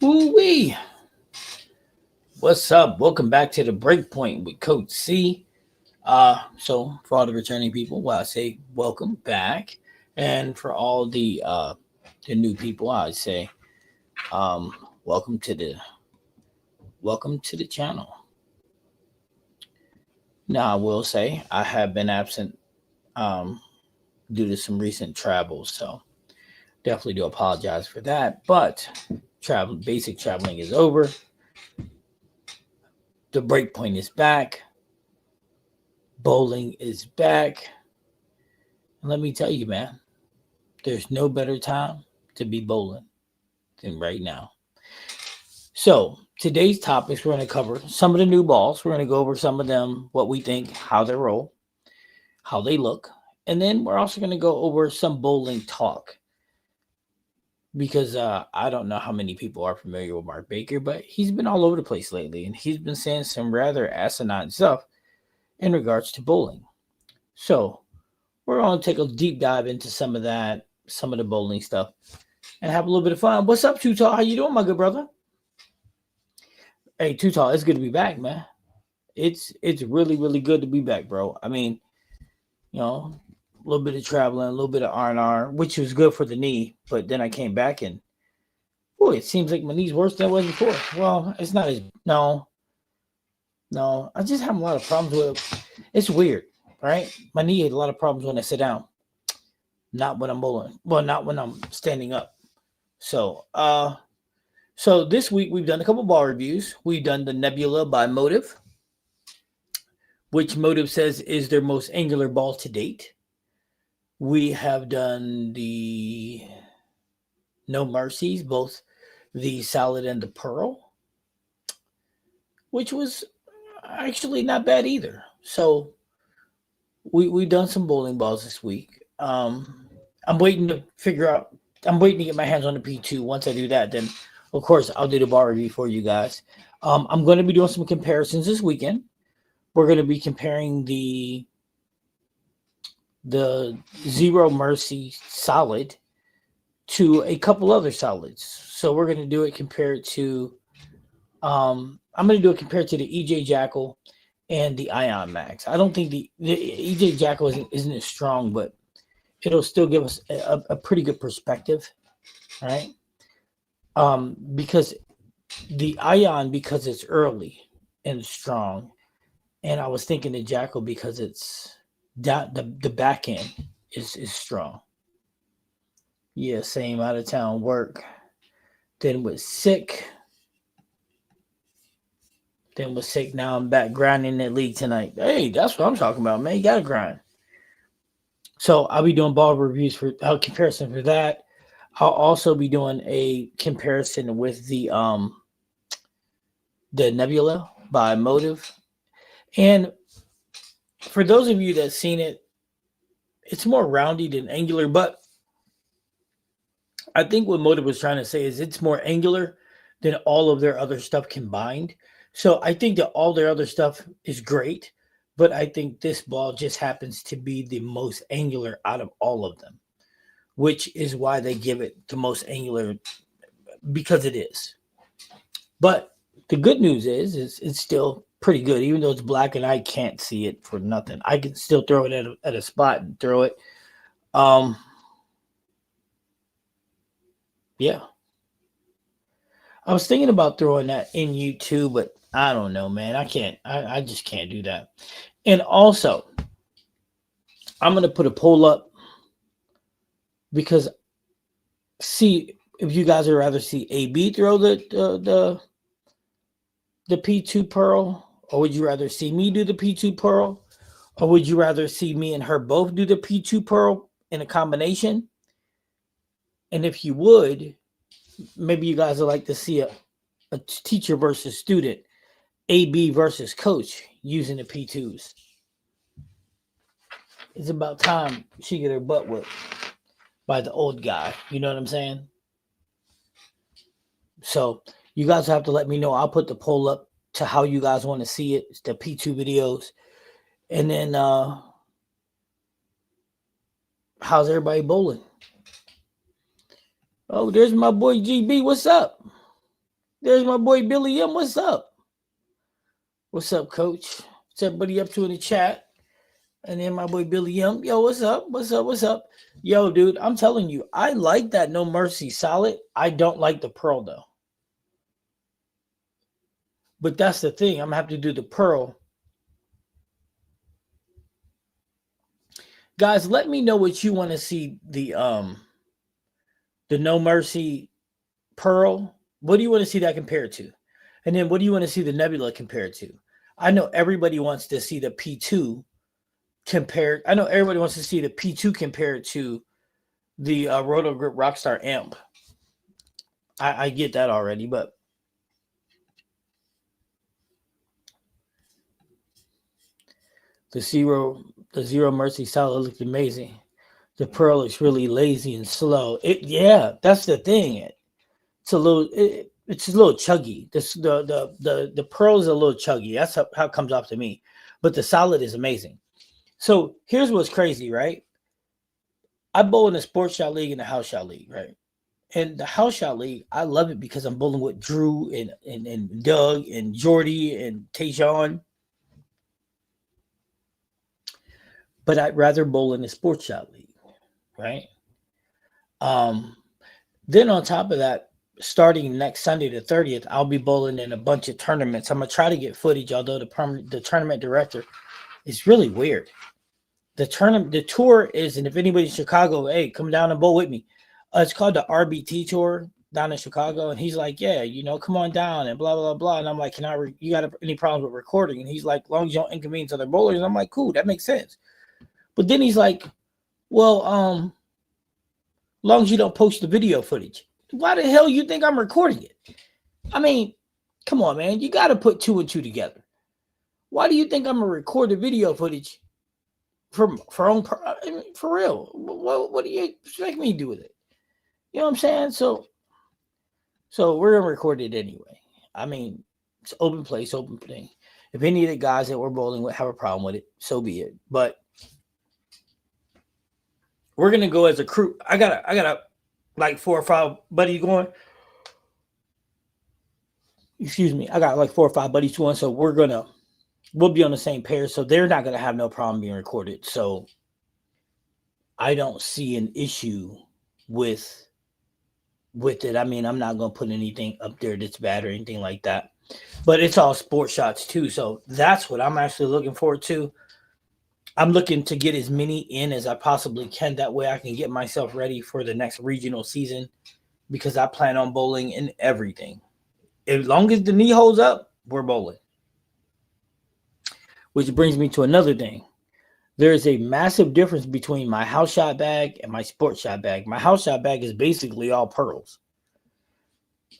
Woo-wee. What's up? Welcome back to the Breakpoint with Coach C. So for all the returning people, well, I say welcome back, and for all the new people, I say um welcome to the channel. Now, I will say I have been absent um due to some recent travels, so definitely do apologize for that. But basic traveling is over. The Breakpoint is back. Bowling is back. And let me tell you, man, there's no better time to be bowling than right now. So, today's topics, we're going to cover some of the new balls. We're going to go over some of them, what we think, how they roll, how they look. And then we're also going to go over some bowling talk because I don't know how many people are familiar with Mark Baker, but he's been all over the place lately and he's been saying some rather asinine stuff in regards to bowling. So, we're going to take a deep dive into some of that, some of the bowling stuff, and have a little bit of fun. What's up, Tutal? How you doing, my good brother? Hey, Tutal, it's good to be back, man. It's really, really good to be back, bro. I mean, a little bit of traveling, a little bit of R&R, which was good for the knee, but then I came back and, boy, it seems like my knee's worse than it was before. Well, it's not as, no, I just have a lot of problems with it. It's weird, right? My knee had a lot of problems when I sit down. Not when I'm bowling. Well, not when I'm standing up. So this week we've done a couple ball reviews. We've done the Nebula by Motive, which Motive says is their most angular ball to date. We have done the No Mercies, both the Solid and the Pearl, which was actually not bad either. So we've done some bowling balls this week. I'm waiting to get my hands on the P2. Once I do that, then of course I'll do the ball review for you guys. I'm going to be doing some comparisons this weekend. We're going to be comparing the Zero Mercy Solid to a couple other solids. So we're going to do it compared to I'm going to do it compared to the EJ Jackal and the Ion Max. I don't think the EJ Jackal isn't as strong, but it'll still give us a pretty good perspective, right? Because the Ion, because it's early and strong, and I was thinking the Jackal because it's the back end is strong. Yeah, same, out of town work. Then was sick. Now I'm back grinding that league tonight. Hey, that's what I'm talking about, man. You gotta grind. So I'll be doing ball reviews for comparison for that. I'll also be doing a comparison with the Nebula by Motive. And for those of you that seen it, it's more roundy than angular, but I think what Motive was trying to say is it's more angular than all of their other stuff combined. So I think that all their other stuff is great, but I think this ball just happens to be the most angular out of all of them, which is why they give it the most angular, because it is. But the good news is it's still pretty good, even though it's black and I can't see it for nothing. I can still throw it at a spot and throw it. Yeah. I was thinking about throwing that in YouTube, but I don't know, man. I can't. I just can't do that. And also, I'm going to put a poll up because see if you guys would rather see AB throw the P2 Pearl, or would you rather see me do the P2 Pearl, or would you rather see me and her both do the P2 Pearl in a combination? And if you would, maybe you guys would like to see a teacher versus student, AB versus coach using the P2s. It's about time she get her butt whipped by the old guy. You know what I'm saying? So you guys have to let me know. I'll put the poll up to how you guys want to see it. It's the P2 videos. And then how's everybody bowling? Oh, there's my boy GB. What's up? There's my boy Billy M. What's up? What's up, coach? What's everybody up to in the chat? And then my boy Billy M. Yo, what's up? What's up? What's up? Yo, dude, I'm telling you, I like that No Mercy solid. I don't like the pearl, though. But that's the thing. I'm going to have to do the pearl. Guys, let me know what you want to see the No Mercy pearl. What do you want to see that compared to? And then what do you want to see the Nebula compared to? I know everybody wants to see the P2 compared. I know everybody wants to see the P2 compared to the Roto Grip Rockstar amp. I get that already, but the Zero Mercy solid looked amazing. The pearl looks really lazy and slow. Yeah, that's the thing. It's a little it's a little chuggy. The pearl is a little chuggy. That's how it comes off to me. But the solid is amazing. So here's what's crazy, right? I bowl in the sports shot league and the house shot league, right? And the house shot league, I love it because I'm bowling with Drew and Doug and Jordy and Tajon. But I'd rather bowl in the sports shot league, right? Then on top of that, starting next Sunday the 30th, I'll be bowling in a bunch of tournaments. I'm gonna try to get footage, although the tournament director is really weird. The tour is, and if anybody's in Chicago, hey, come down and bowl with me. It's called the RBT tour down in Chicago, and he's like, yeah, come on down and blah blah blah. And I'm like, you got any problems with recording? And he's like, as long as you don't inconvenience other bowlers. And I'm like, cool, that makes sense. But then he's like, well, as long as you don't post the video footage. Why the hell you think I'm recording it? I mean, come on, man. You got to put two and two together. Why do you think I'm going to record the video footage for real? What do you expect me to do with it? You know what I'm saying? So we're going to record it anyway. I mean, it's open place, open thing. If any of the guys that we're bowling with have a problem with it, so be it. But we're going to go as a crew. I got like 4 or 5 buddies going. Excuse me. I got like 4 or 5 buddies going. So we'll be on the same pair. So they're not going to have no problem being recorded. So I don't see an issue with it. I mean, I'm not going to put anything up there that's bad or anything like that. But it's all sports shots too. So that's what I'm actually looking forward to. I'm looking to get as many in as I possibly can. That way I can get myself ready for the next regional season because I plan on bowling in everything. As long as the knee holds up, we're bowling. Which brings me to another thing. There is a massive difference between my house shot bag and my sports shot bag. My house shot bag is basically all pearls.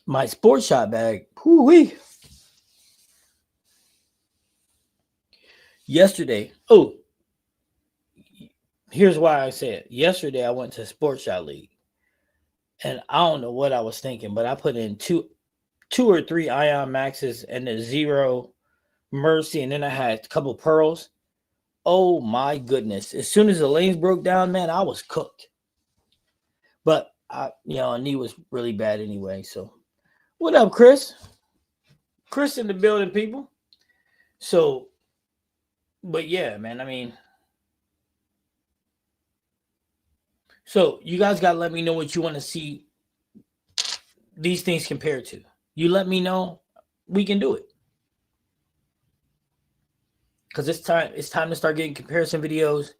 My sports shot bag, whoo-wee. Yesterday, here's why I said yesterday I went to Sports Shot League, and I don't know what I was thinking, but I put in two or three Ion Maxes and a Zero Mercy, and then I had a couple pearls. Oh my goodness! As soon as the lanes broke down, man, I was cooked. But knee was really bad anyway. So, what up, Chris? Chris in the building, people. So, but yeah, man. I mean. So you guys got to let me know what you want to see these things compared to. You let me know, we can do it. Because it's time to start getting comparison videos.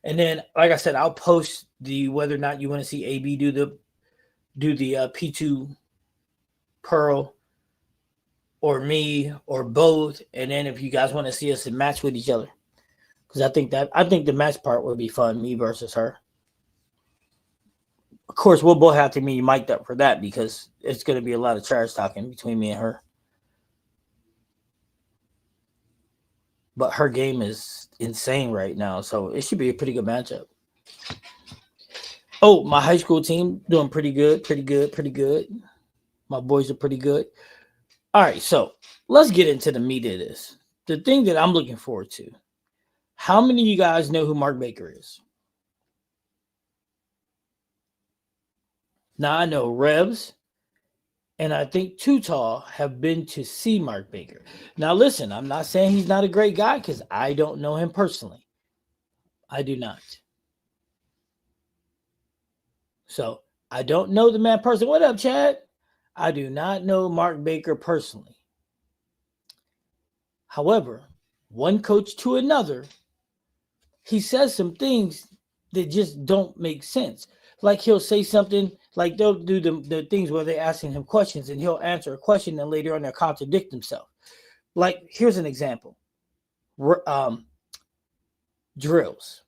And then, like I said, I'll post whether or not you want to see AB do the P2 Pearl or me or both. And then if you guys want to see us match with each other. Because I think the match part would be fun, me versus her. Of course, we'll both have to be mic'd up for that because it's going to be a lot of trash talking between me and her. But her game is insane right now, so it should be a pretty good matchup. Oh, my high school team doing pretty good. My boys are pretty good. All right, so let's get into the meat of this. The thing that I'm looking forward to. How many of you guys know who Mark Baker is? Now, I know Rebs And I think Too Tall have been to see Mark Baker. Now, listen, I'm not saying he's not a great guy because I don't know him personally. I do not. So I don't know the man personally. What up, Chad? I do not know Mark Baker personally. However, one coach to another, he says some things that just don't make sense. Like he'll say something, like they'll do the things where they're asking him questions and he'll answer a question and later on they'll contradict himself. Like, here's an example. Drills.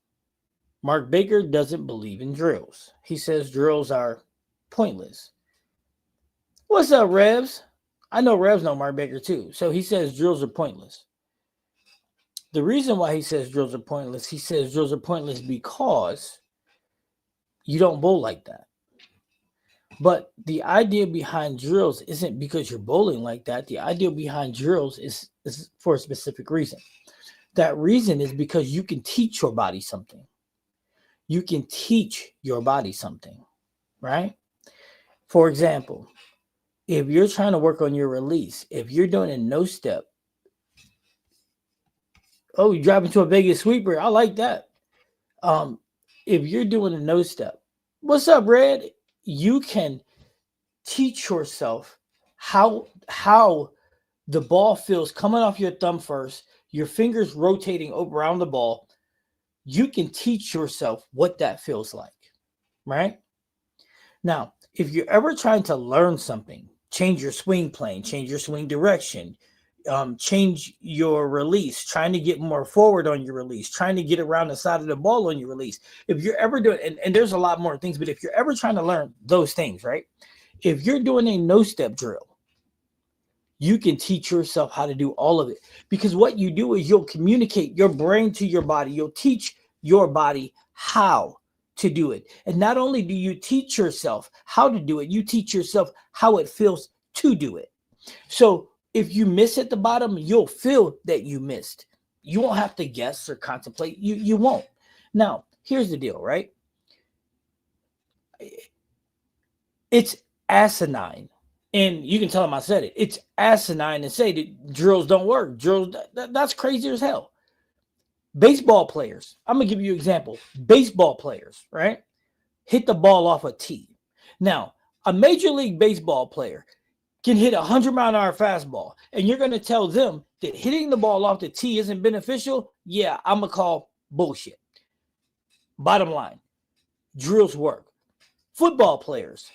Mark Baker doesn't believe in drills. He says drills are pointless. What's up, Revs? I know Revs know Mark Baker too. So he says drills are pointless. The reason why he says drills are pointless, he says drills are pointless because you don't bowl like that. But the idea behind drills isn't because you're bowling like that. The idea behind drills is for a specific reason. That reason is because you can teach your body something. You can teach your body something, right? For example, if you're trying to work on your release, if you're doing a no step, oh, you drop into a Vegas sweeper. I like that. If you're doing a no step, what's up, Red? You can teach yourself how the ball feels coming off your thumb first, your fingers rotating around the ball. You can teach yourself what that feels like, right? Now, if you're ever trying to learn something, change your swing plane, change your swing direction, change your release, trying to get more forward on your release, trying to get around the side of the ball on your release. If you're ever doing, and there's a lot more things, but if you're ever trying to learn those things, right? If you're doing a no-step drill, you can teach yourself how to do all of it. Because what you do is you'll communicate your brain to your body. You'll teach your body how to do it. And not only do you teach yourself how to do it, you teach yourself how it feels to do it. So if you miss at the bottom, you'll feel that you missed. You won't have to guess or contemplate. You won't. Now, here's the deal, right? It's asinine. And you can tell them I said it. It's asinine to say that drills don't work. Drills, that's crazy as hell. Baseball players, I'm going to give you an example. Baseball players, right? Hit the ball off a tee. Now, a Major League Baseball player can hit a 100-mile-an-hour fastball, and you're going to tell them that hitting the ball off the tee isn't beneficial? Yeah, I'm going to call bullshit. Bottom line, drills work. Football players,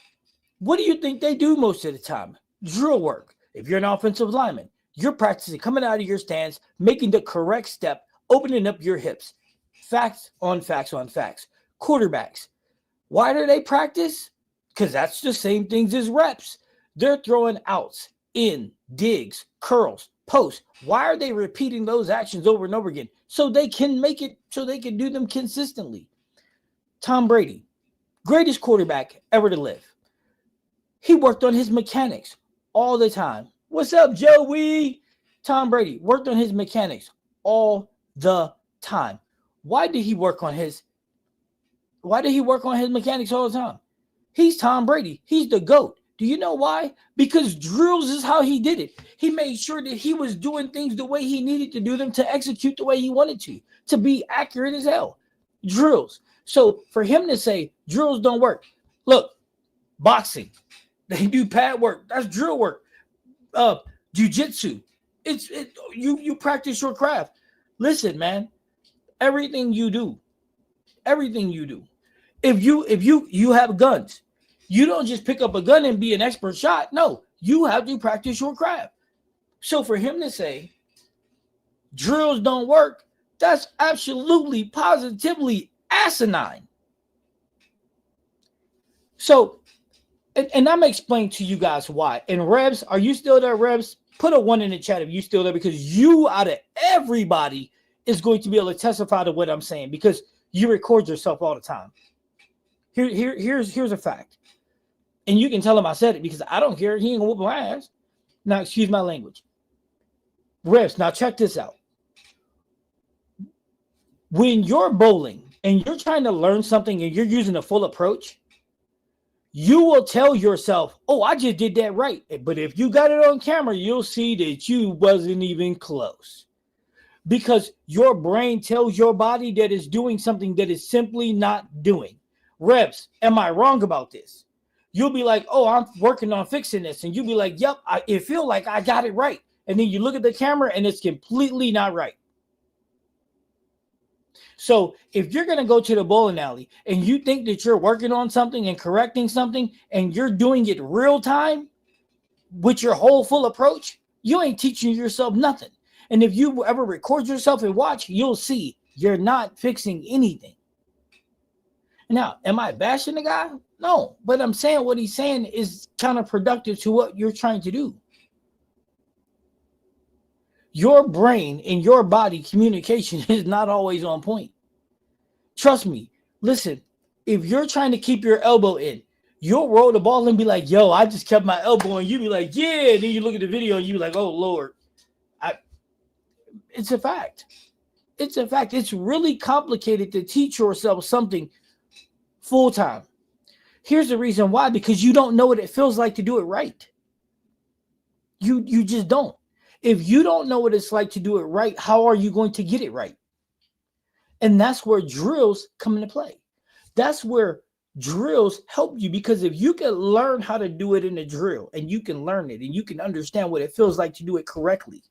what do you think they do most of the time? Drill work. If you're an offensive lineman, you're practicing coming out of your stance, making the correct step, opening up your hips. Facts on facts on facts. Quarterbacks, why do they practice? Because that's the same things as reps. They're throwing outs, in, digs, curls, posts. Why are they repeating those actions over and over again? So they can make it, so they can do them consistently. Tom Brady, greatest quarterback ever to live. He worked on his mechanics all the time. What's up, Joey? Tom Brady worked on his mechanics all the time. Why did he work on his mechanics all the time? He's Tom Brady. He's the GOAT. Do you know why? Because drills is how he did it. He made sure that he was doing things the way he needed to do them to execute the way he wanted to be accurate as hell. Drills. So for him to say drills don't work, look, boxing, they do pad work. That's drill work. Jiu-jitsu. You practice your craft. Listen, man, everything you do. If you have guns, you don't just pick up a gun and be an expert shot. No, you have to practice your craft. So for him to say drills don't work, that's absolutely positively asinine. So, and I'm going to explain to you guys why. And Rebs, are you still there, Rebs? Put a 1 in the chat if you're still there, because you out of everybody is going to be able to testify to what I'm saying, because you record yourself all the time. Here's a fact. And you can tell him I said it because I don't care. He ain't going to whoop my ass. Now, excuse my language. Rebs, now check this out. When you're bowling and you're trying to learn something and you're using a full approach, you will tell yourself, oh, I just did that right. But if you got it on camera, you'll see that you wasn't even close. Because your brain tells your body that it's doing something that it's simply not doing. Reps, am I wrong about this? You'll be like, oh, I'm working on fixing this. And you'll be like, yep, it feel like I got it right. And then you look at the camera and it's completely not right. So if you're going to go to the bowling alley and you think that you're working on something and correcting something and you're doing it real time with your whole full approach, you ain't teaching yourself nothing. And if you ever record yourself and watch, you'll see you're not fixing anything. Now, am I bashing the guy? No, but I'm saying what he's saying is counterproductive to what you're trying to do. Your brain and your body communication is not always on point. Trust me. Listen, if you're trying to keep your elbow in, you'll roll the ball and be like, yo, I just kept my elbow, and you be like, yeah. And then you look at the video and you be like, oh, Lord. It's a fact. It's a fact. It's really complicated to teach yourself something full time. Here's the reason why, because you don't know what it feels like to do it right. You just don't. If you don't know what it's like to do it right, how are you going to get it right? And that's where drills come into play. That's where drills help you, because if you can learn how to do it in a drill and you can learn it and you can understand what it feels like to do it correctly,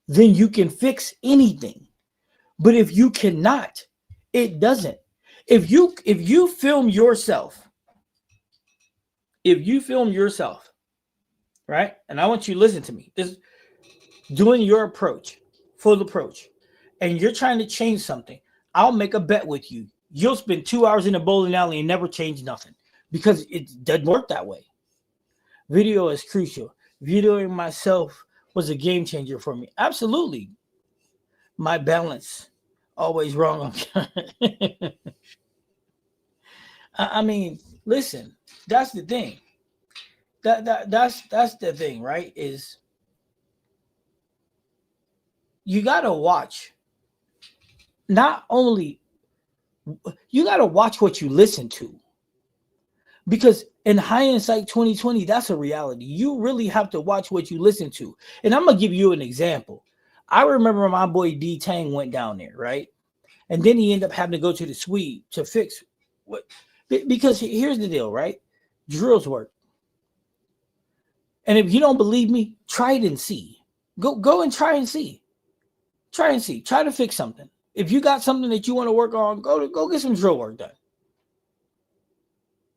then you can fix anything. But if you cannot, it doesn't. If you film yourself, right? And I want you to listen to me. This doing your approach, full approach, and you're trying to change something. I'll make a bet with you. You'll spend 2 hours in a bowling alley and never change nothing, because it doesn't work that way. Video is crucial. Videoing myself was a game changer for me. Absolutely. My balance always wrong. I mean, listen, that's the thing. That's the thing, right? Is you gotta watch. Not only you gotta watch what you listen to. Because in hindsight 2020, that's a reality. You really have to watch what you listen to. And I'm going to give you an example. I remember my boy D Tang went down there, right? And then he ended up having to go to the Swede to fix what, because here's the deal, right? Drills work. And if you don't believe me, try it and see. Go and try and see. Try and see. Try to fix something. If you got something that you want to work on, go get some drill work done.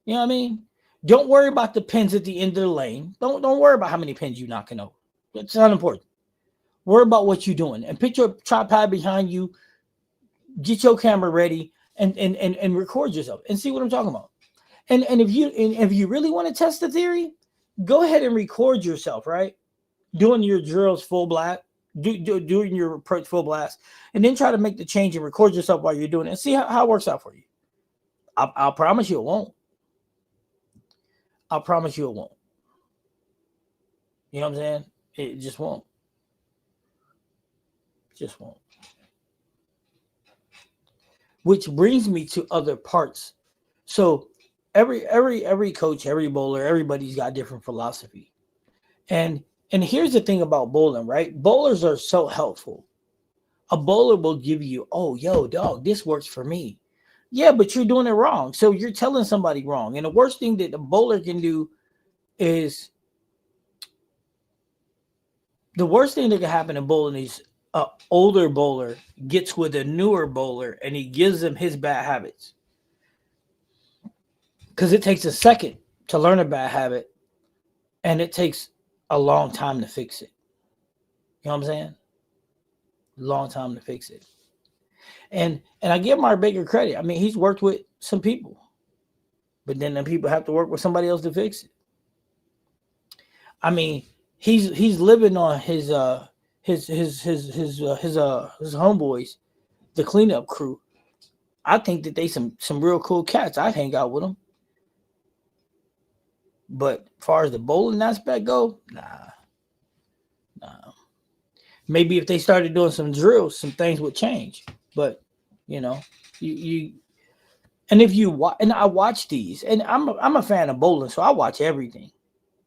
You know what I mean? Don't worry about the pins at the end of the lane. Don't worry about how many pins you're knocking over. It's not important. Worry about what you're doing, and put your tripod behind you. Get your camera ready and record yourself and see what I'm talking about. And if you really want to test the theory, go ahead and record yourself, right? Doing your drills full blast, doing your approach full blast, and then try to make the change and record yourself while you're doing it and see how it works out for you. I'll promise you it won't. I promise you it won't. You know what I'm saying? It just won't. Just won't. Which brings me to other parts. So every coach, every bowler, everybody's got different philosophy. And here's the thing about bowling, right? Bowlers are so helpful. A bowler will give you, oh, yo, dog, this works for me. Yeah, but you're doing it wrong. So you're telling somebody wrong. And the worst thing that a bowler can do is, the worst thing that can happen in bowling is an older bowler gets with a newer bowler and he gives them his bad habits. Because it takes a second to learn a bad habit and it takes a long time to fix it. You know what I'm saying? Long time to fix it. And I give Mark Baker credit. I mean, he's worked with some people, but then the people have to work with somebody else to fix it. I mean, he's living on his homeboys, the cleanup crew. I think that they some real cool cats. I'd hang out with them. But as far as the bowling aspect go, nah. Maybe if they started doing some drills, some things would change. But you know, you And if you watch, and I watch these, and I'm a fan of bowling, so I watch everything.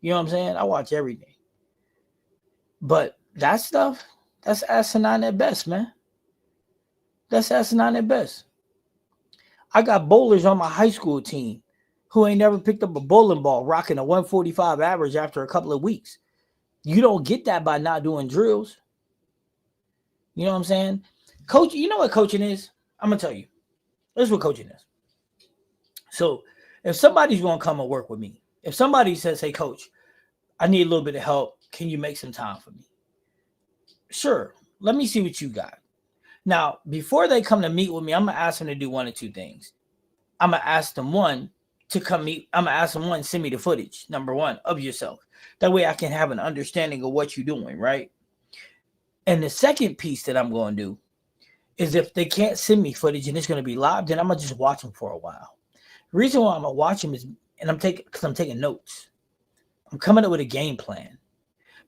You know what I'm saying? I watch everything. But that stuff, that's asinine at best, man. That's asinine at best. I got bowlers on my high school team who ain't never picked up a bowling ball, rocking a 145 average after a couple of weeks. You don't get that by not doing drills. You know what I'm saying? Coach, you know what coaching is? I'm going to tell you. This is what coaching is. So if somebody's going to come and work with me, if somebody says, hey, coach, I need a little bit of help. Can you make some time for me? Sure. Let me see what you got. Now, before they come to meet with me, I'm going to ask them to do one or two things. I'm going to ask them to come meet. I'm going to ask them send me the footage, number one, of yourself. That way I can have an understanding of what you're doing, right? And the second piece that I'm going to do is if they can't send me footage and it's going to be live, then I'm going to just watch them for a while. The reason why I'm going to watch them is, and I'm taking notes. I'm coming up with a game plan.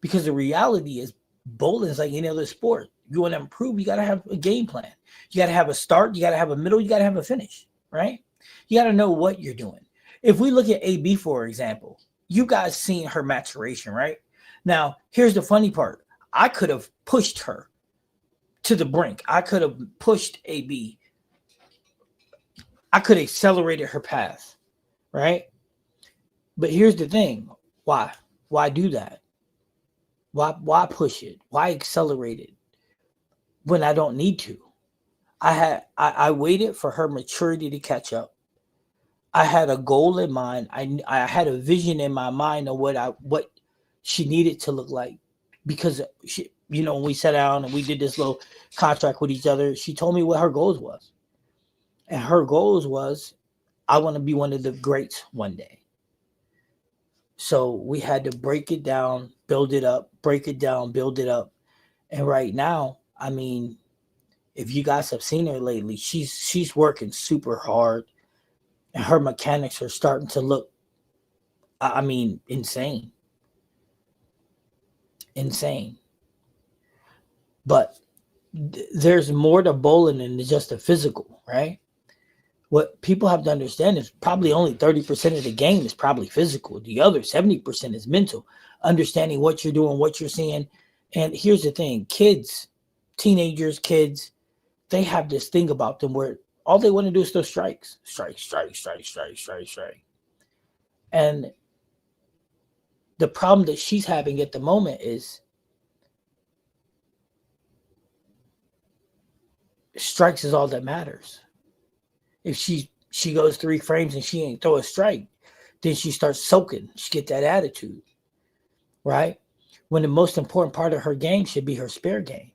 Because the reality is bowling is like any other sport. You want to improve, you got to have a game plan. You got to have a start, you got to have a middle, you got to have a finish, right? You got to know what you're doing. If we look at AB, for example, you guys seen her maturation, right? Now, here's the funny part. I could have pushed her to the brink. I could have pushed AB. I could have accelerated her path, right? But here's the thing. Why? Why do that? Why push it? Why accelerate it when I don't need to? I waited for her maturity to catch up. I had a goal in mind. I had a vision in my mind of what she needed to look like, because she, when we sat down and we did this little contract with each other, she told me what her goals was, and her goals was, I want to be one of the greats one day. So we had to break it down, build it up, break it down, build it up. And right now, I mean, if you guys have seen her lately, she's working super hard, and her mechanics are starting to look, I mean, insane. Insane. But there's more to bowling than just the physical, right? What people have to understand is probably only 30% of the game is probably physical. The other 70% is mental, understanding what you're doing, what you're seeing. And here's the thing, kids, teenagers, kids, they have this thing about them where all they want to do is throw strikes. Strike. And the problem that she's having at the moment is strikes is all that matters. If she goes 3 frames and she ain't throw a strike, then she starts soaking. She get that attitude, right? When the most important part of her game should be her spare game.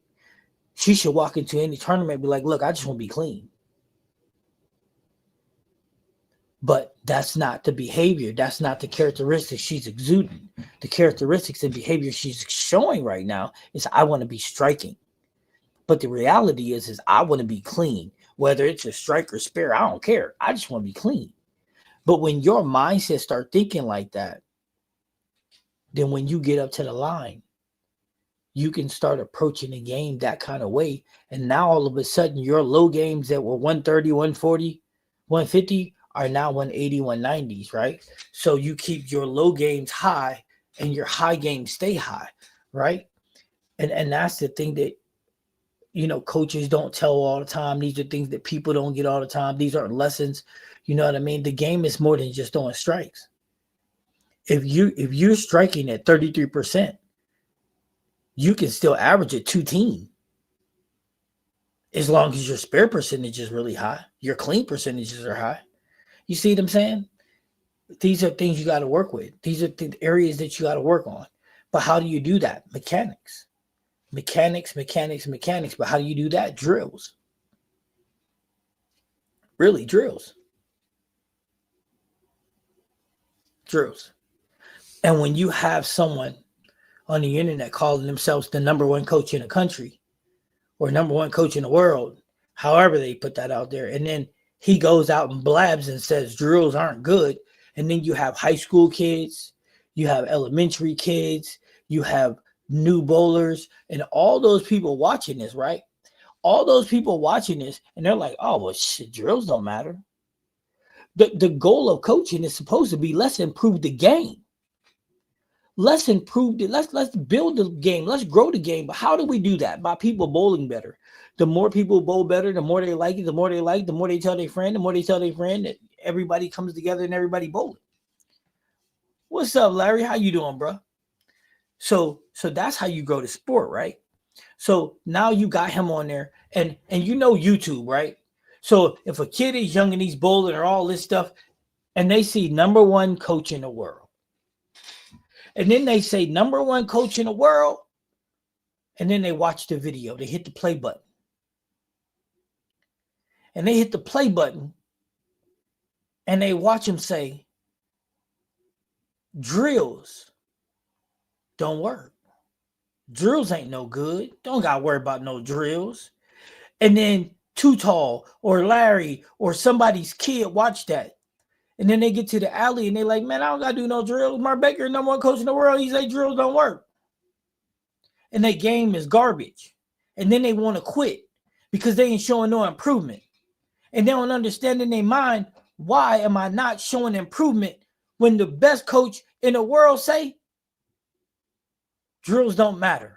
She should walk into any tournament and be like, look, I just want to be clean. But that's not the behavior. That's not the characteristics she's exuding. The characteristics and behavior she's showing right now is, I want to be striking. But the reality is I want to be clean. Whether it's a strike or spare, I don't care. I just want to be clean. But when your mindset start thinking like that, then when you get up to the line, you can start approaching the game that kind of way. And now all of a sudden, your low games that were 130, 140, 150 are now 180, 190s, right? So you keep your low games high and your high games stay high, right? And that's the thing that, coaches don't tell all the time. These are things that people don't get all the time. These aren't lessons. You know what I mean? The game is more than just throwing strikes. If you're striking at 33%, you can still average a 2-team. As long as your spare percentage is really high, your clean percentages are high. You see what I'm saying? These are things you got to work with. These are the areas that you got to work on. But how do you do that? Mechanics. But how do you do that? Drills. Really, drills. And when you have someone on the internet calling themselves the number one coach in the country or number one coach in the world, however they put that out there, and then he goes out and blabs and says drills aren't good, and then you have high school kids, you have elementary kids, you have new bowlers, and all those people watching this, right? All those people watching this, and they're like, oh, well, shit, drills don't matter. The goal of coaching is supposed to be let's improve the game. Let's improve it. Let's build the game. Let's grow the game. But how do we do that? By people bowling better. The more people bowl better, the more they like it. The more they like, the more they tell their friend. The more they tell their friend, that everybody comes together and everybody bowling. What's up, Larry? How you doing, bro? So that's how you grow the sport, right? So now you got him on there, and you know YouTube, right? So if a kid is young and he's bowling or all this stuff, and they see number one coach in the world, and then they say number one coach in the world, and then they watch the video, they hit the play button. And they hit the play button, and they watch him say, drills don't work. Drills ain't no good. Don't got to worry about no drills. And then Too Tall or Larry or somebody's kid watch that. And then they get to the alley and they like, man, I don't got to do no drills. Mark Baker, number one coach in the world, he say drills don't work. And their game is garbage. And then they want to quit because they ain't showing no improvement. And they don't understand in their mind, why am I not showing improvement when the best coach in the world say drills don't matter?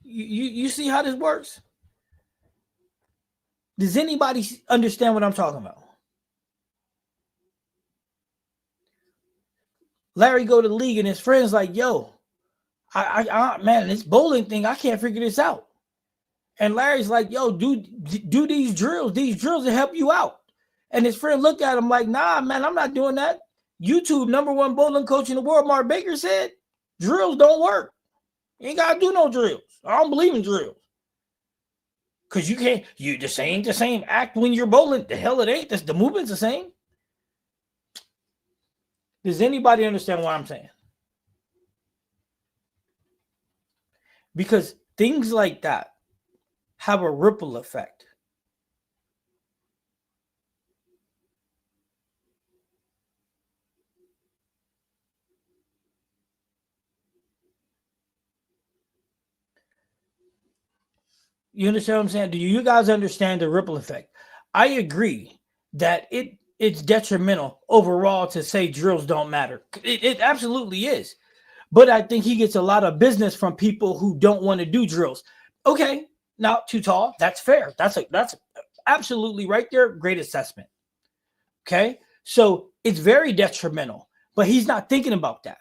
You see how this works? Does anybody understand what I'm talking about? Larry go to the league and his friends like, yo, man, this bowling thing, I can't figure this out. And Larry's like, yo, do these drills. These drills will help you out. And his friend looked at him like, nah, man, I'm not doing that. YouTube number one bowling coach in the world, Mark Baker, said drills don't work. You ain't got to do no drills. I don't believe in drills. Because you can't, this ain't the same act when you're bowling. The hell it ain't. The movement's the same. Does anybody understand what I'm saying? Because things like that have a ripple effect. You understand what I'm saying? Do you guys understand the ripple effect? I agree that it's detrimental overall to say drills don't matter. It absolutely is. But I think he gets a lot of business from people who don't want to do drills. Okay, now Too Tall, that's fair. That's absolutely right there. Great assessment. Okay, so it's very detrimental, but he's not thinking about that.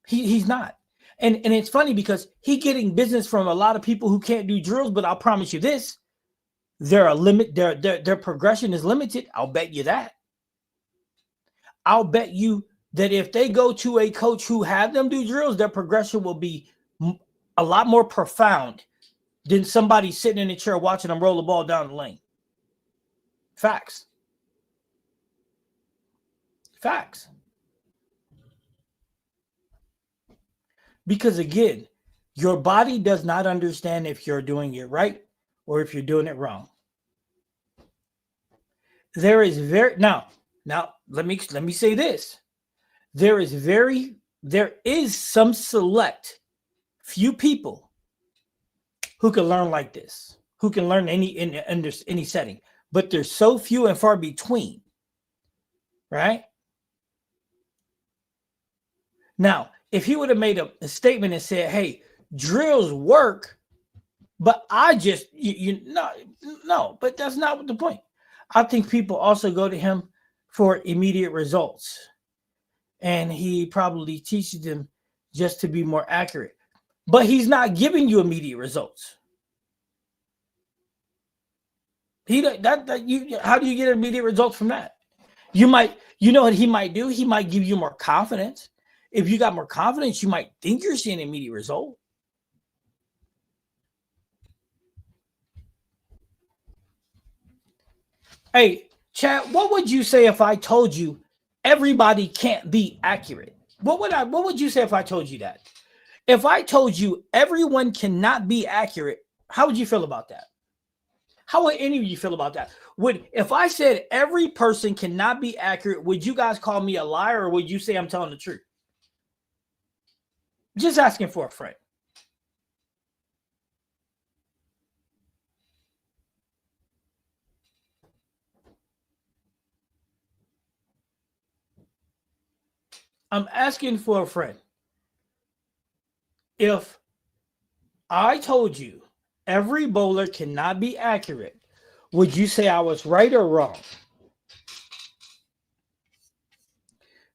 He's not. And it's funny because he's getting business from a lot of people who can't do drills, but I'll promise you this, their progression is limited. I'll bet you that. I'll bet you that if they go to a coach who had them do drills, their progression will be a lot more profound than somebody sitting in a chair watching them roll the ball down the lane. Facts. Facts. Because again, your body does not understand if you're doing it right or if you're doing it wrong. There is now let me say this. There is some select few people who can learn like this, who can learn in any setting, but there's so few and far between, right? Now, if he would have made a statement and said, hey, drills work, but I just, no, but that's not the point. I think people also go to him for immediate results. And he probably teaches them just to be more accurate. But he's not giving you immediate results. How do you get immediate results from that? You know what he might do? He might give you more confidence. If you got more confidence, you might think you're seeing an immediate result. Hey, Chad, what would you say if I told you everybody can't be accurate? What would you say if I told you that? If I told you everyone cannot be accurate, how would you feel about that? How would any of you feel about that? If I said every person cannot be accurate, would you guys call me a liar or would you say I'm telling the truth? Just asking for a friend. I'm asking for a friend. If I told you every bowler cannot be accurate, would you say I was right or wrong?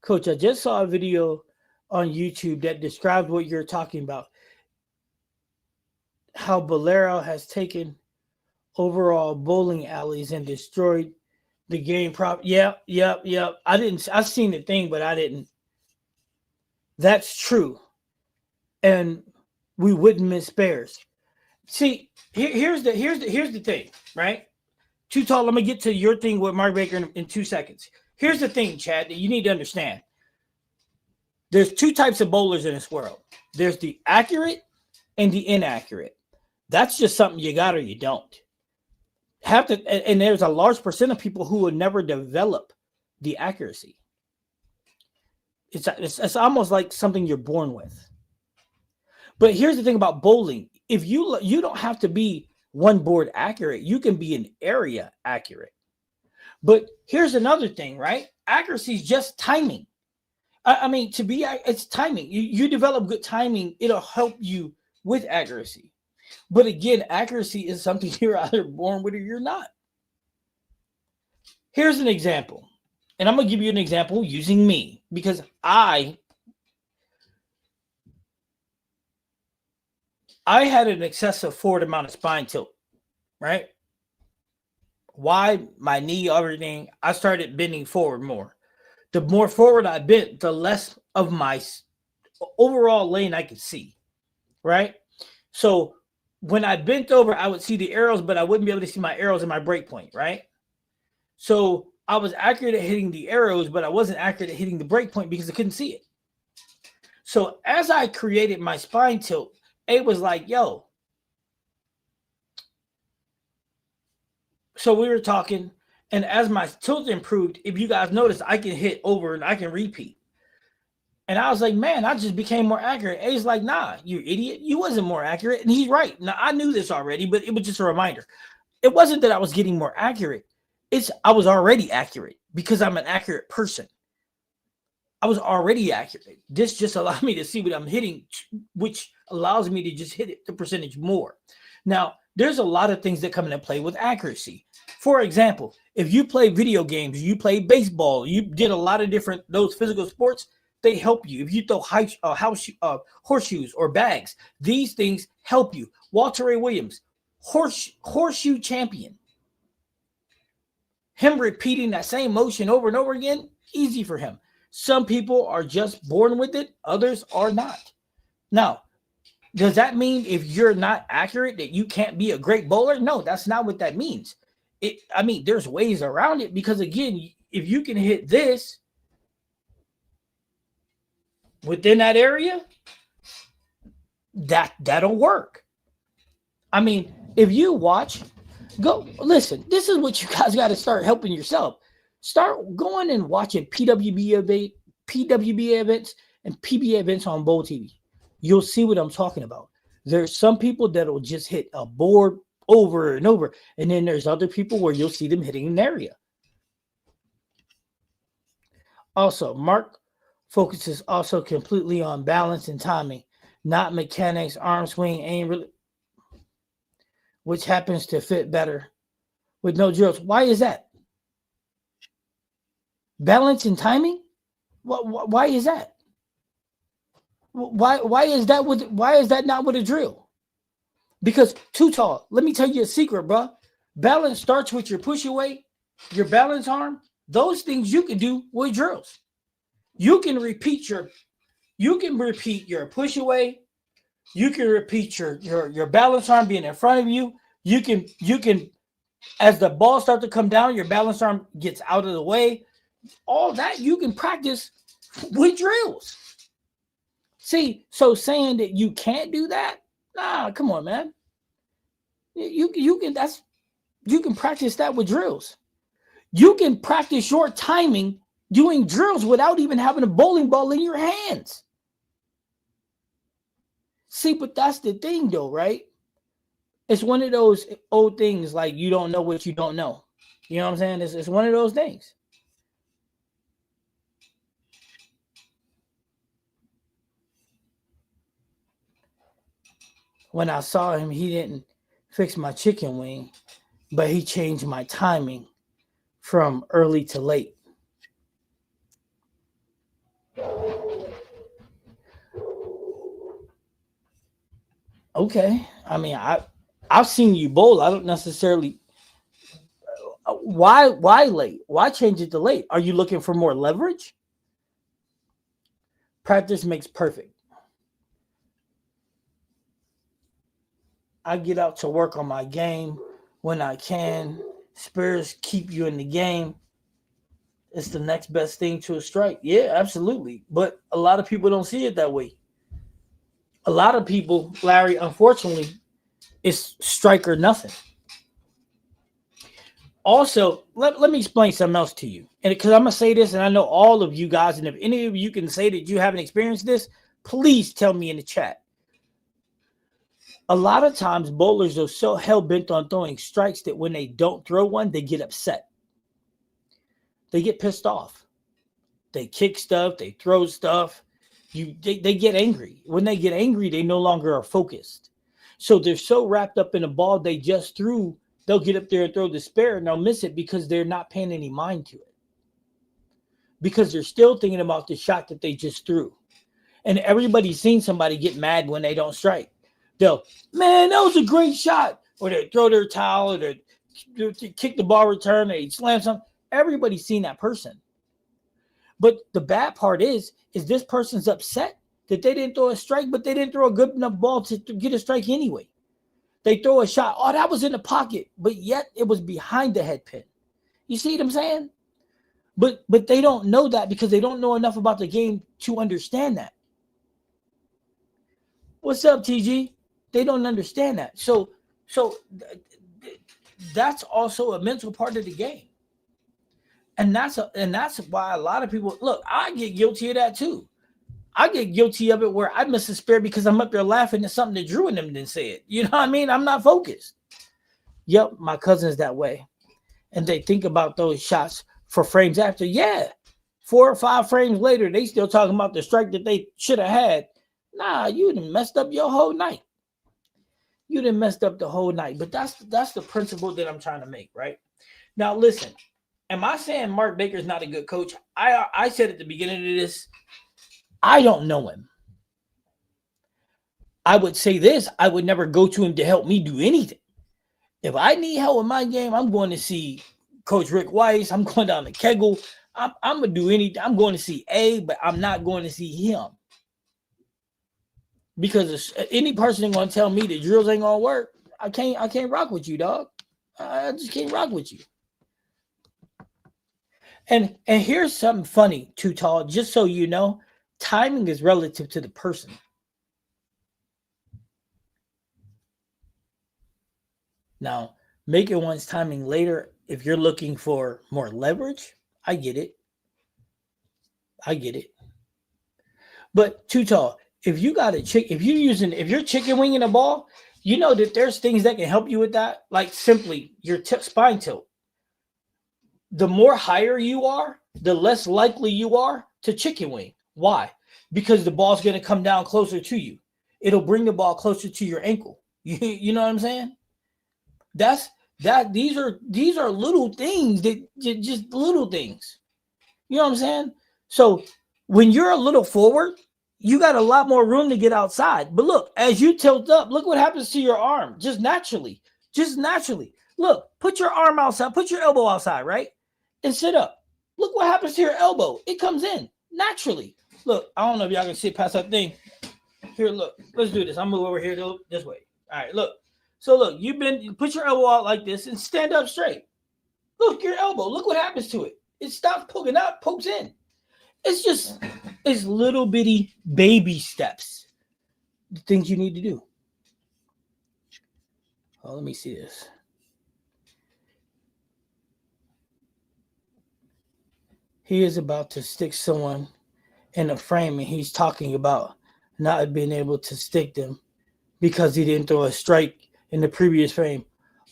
Coach, I just saw a video on YouTube that describes what you're talking about. How Bolero has taken overall bowling alleys and destroyed the game prop. Yep. I've seen the thing, but I didn't. That's true. And we wouldn't miss spares. See, here's the thing, right? Too tall. Let me get to your thing with Mark Baker in 2 seconds. Here's the thing, Chad, that you need to understand. There's two types of bowlers in this world. There's the accurate and the inaccurate. That's just something you got or you don't. Have to, and there's a large percent of people who will never develop the accuracy. It's almost like something you're born with. But here's the thing about bowling. If you don't have to be one board accurate, you can be an area accurate. But here's another thing, right? Accuracy is just timing. I mean, it's timing. You develop good timing, it'll help you with accuracy. But again, accuracy is something you're either born with or you're not. Here's an example. And I'm going to give you an example using me because I had an excessive forward amount of spine tilt, right? Why? My knee, everything. I started bending forward more. The more forward I bent, the less of my overall lane I could see, right? So when I bent over, I would see the arrows, but I wouldn't be able to see my arrows in my breakpoint, right? So I was accurate at hitting the arrows, but I wasn't accurate at hitting the breakpoint because I couldn't see it. So as I created my spine tilt, it was like, yo. So we were talking, and as my tilt improved, if you guys notice, I can hit over and I can repeat. And I was like, man, I just became more accurate. And he's like, nah, you idiot. You wasn't more accurate. And he's right. Now, I knew this already, but it was just a reminder. It wasn't that I was getting more accurate. I was already accurate because I'm an accurate person. I was already accurate. This just allowed me to see what I'm hitting, which allows me to just hit it the percentage more. Now, there's a lot of things that come into play with accuracy. For example, if you play video games, you play baseball, you did a lot of different, those physical sports, they help you. If you throw horseshoes or bags, these things help you. Walter Ray Williams, horseshoe champion. Him repeating that same motion over and over again, easy for him. Some people are just born with it. Others are not. Now, does that mean if you're not accurate that you can't be a great bowler? No, that's not what that means. There's ways around it because, again, if you can hit this within that area, that'll work. I mean, if you watch, go listen. This is what you guys got to start helping yourself. Start going and watching PWB events and PB events on Bowl TV. You'll see what I'm talking about. There's some people that'll just hit a board over and over, and then there's other people where you'll see them hitting an area. Also, Mark focuses also completely on balance and timing, not mechanics, arm swing, aim, which happens to fit better with no drills. Why is that? Balance and timing? Why is that? Why is that not with a drill? Because too tall. Let me tell you a secret, bro. Balance starts with your push away, your balance arm. Those things you can do with drills. You can repeat your push away. You can repeat your balance arm being in front of you. You can as the ball starts to come down, your balance arm gets out of the way. All that you can practice with drills. See, so saying that you can't do that, nah, come on, man. You can practice that with drills. You can practice your timing doing drills without even having a bowling ball in your hands. See, but that's the thing, though, right? It's one of those old things like you don't know what you don't know. You know what I'm saying? It's one of those things. When I saw him, he didn't fix my chicken wing, but he changed my timing from early to late. Okay. I mean, I've seen you bowl. I don't necessarily. Why late? Why change it to late? Are you looking for more leverage? Practice makes perfect. I get out to work on my game when I can. Spurs keep you in the game. It's the next best thing to a strike. Yeah, absolutely. But a lot of people don't see it that way. A lot of people, Larry, unfortunately, it's strike or nothing. Also, let me explain something else to you. And because I'm going to say this, and I know all of you guys, and if any of you can say that you haven't experienced this, please tell me in the chat. A lot of times, bowlers are so hell-bent on throwing strikes that when they don't throw one, they get upset. They get pissed off. They kick stuff. They throw stuff. They get angry. When they get angry, they no longer are focused. So they're so wrapped up in a ball they just threw, they'll get up there and throw the spare and they'll miss it because they're not paying any mind to it. Because they're still thinking about the shot that they just threw. And everybody's seen somebody get mad when they don't strike. They'll, man, that was a great shot. Or they throw their towel, or they kick the ball return, they slam something. Everybody's seen that person. But the bad part is this person's upset that they didn't throw a strike, but they didn't throw a good enough ball to get a strike anyway. They throw a shot. Oh, that was in the pocket, but yet it was behind the head pin. You see what I'm saying? But they don't know that because they don't know enough about the game to understand that. What's up, TG? They don't understand that. So that's also a mental part of the game. And that's why a lot of people, look, I get guilty of that too. I get guilty of it where I miss a spare because I'm up there laughing at something that Drew and them didn't say it. You know what I mean? I'm not focused. Yep, my cousin's that way. And they think about those shots for frames after. Yeah, 4 or 5 frames later, they still talking about the strike that they should have had. Nah, you done messed up your whole night. You done messed up the whole night. But that's the principle that I'm trying to make, right? Now, listen, am I saying Mark Baker's not a good coach? I said at the beginning of this, I don't know him. I would say this, I would never go to him to help me do anything. If I need help with my game, I'm going to see Coach Rick Weiss. I'm going down to Kegel. I'm going to do anything. I'm going to see A, but I'm not going to see him. Because any person going to tell me that drills ain't going to work, I can't rock with you, dog. I just can't rock with you. And here's something funny, Too Tall, just so you know, timing is relative to the person. Now, making one's timing later, if you're looking for more leverage, I get it. But Too Tall, if you got if you're chicken winging a ball, you know that there's things that can help you with that, like simply your spine tilt. The more higher you are, the less likely you are to chicken wing. Why? Because the ball's going to come down closer to you. It'll bring the ball closer to your ankle. You know what I'm saying? These are little things that just little things. You know what I'm saying? So when you're a little forward, you got a lot more room to get outside. But look, as you tilt up, look what happens to your arm. Just naturally. Look, put your arm outside, put your elbow outside, right? And sit up. Look what happens to your elbow. It comes in naturally. Look, I don't know if y'all can see past that thing. Here, look. Let's do this. I'm move over here this way. All right, look. So look, you put your elbow out like this and stand up straight. Look, your elbow. Look what happens to it. It stops poking out, pokes in. It's little bitty baby steps. The things you need to do. Oh, let me see this. He is about to stick someone in a frame, and he's talking about not being able to stick them because he didn't throw a strike in the previous frame.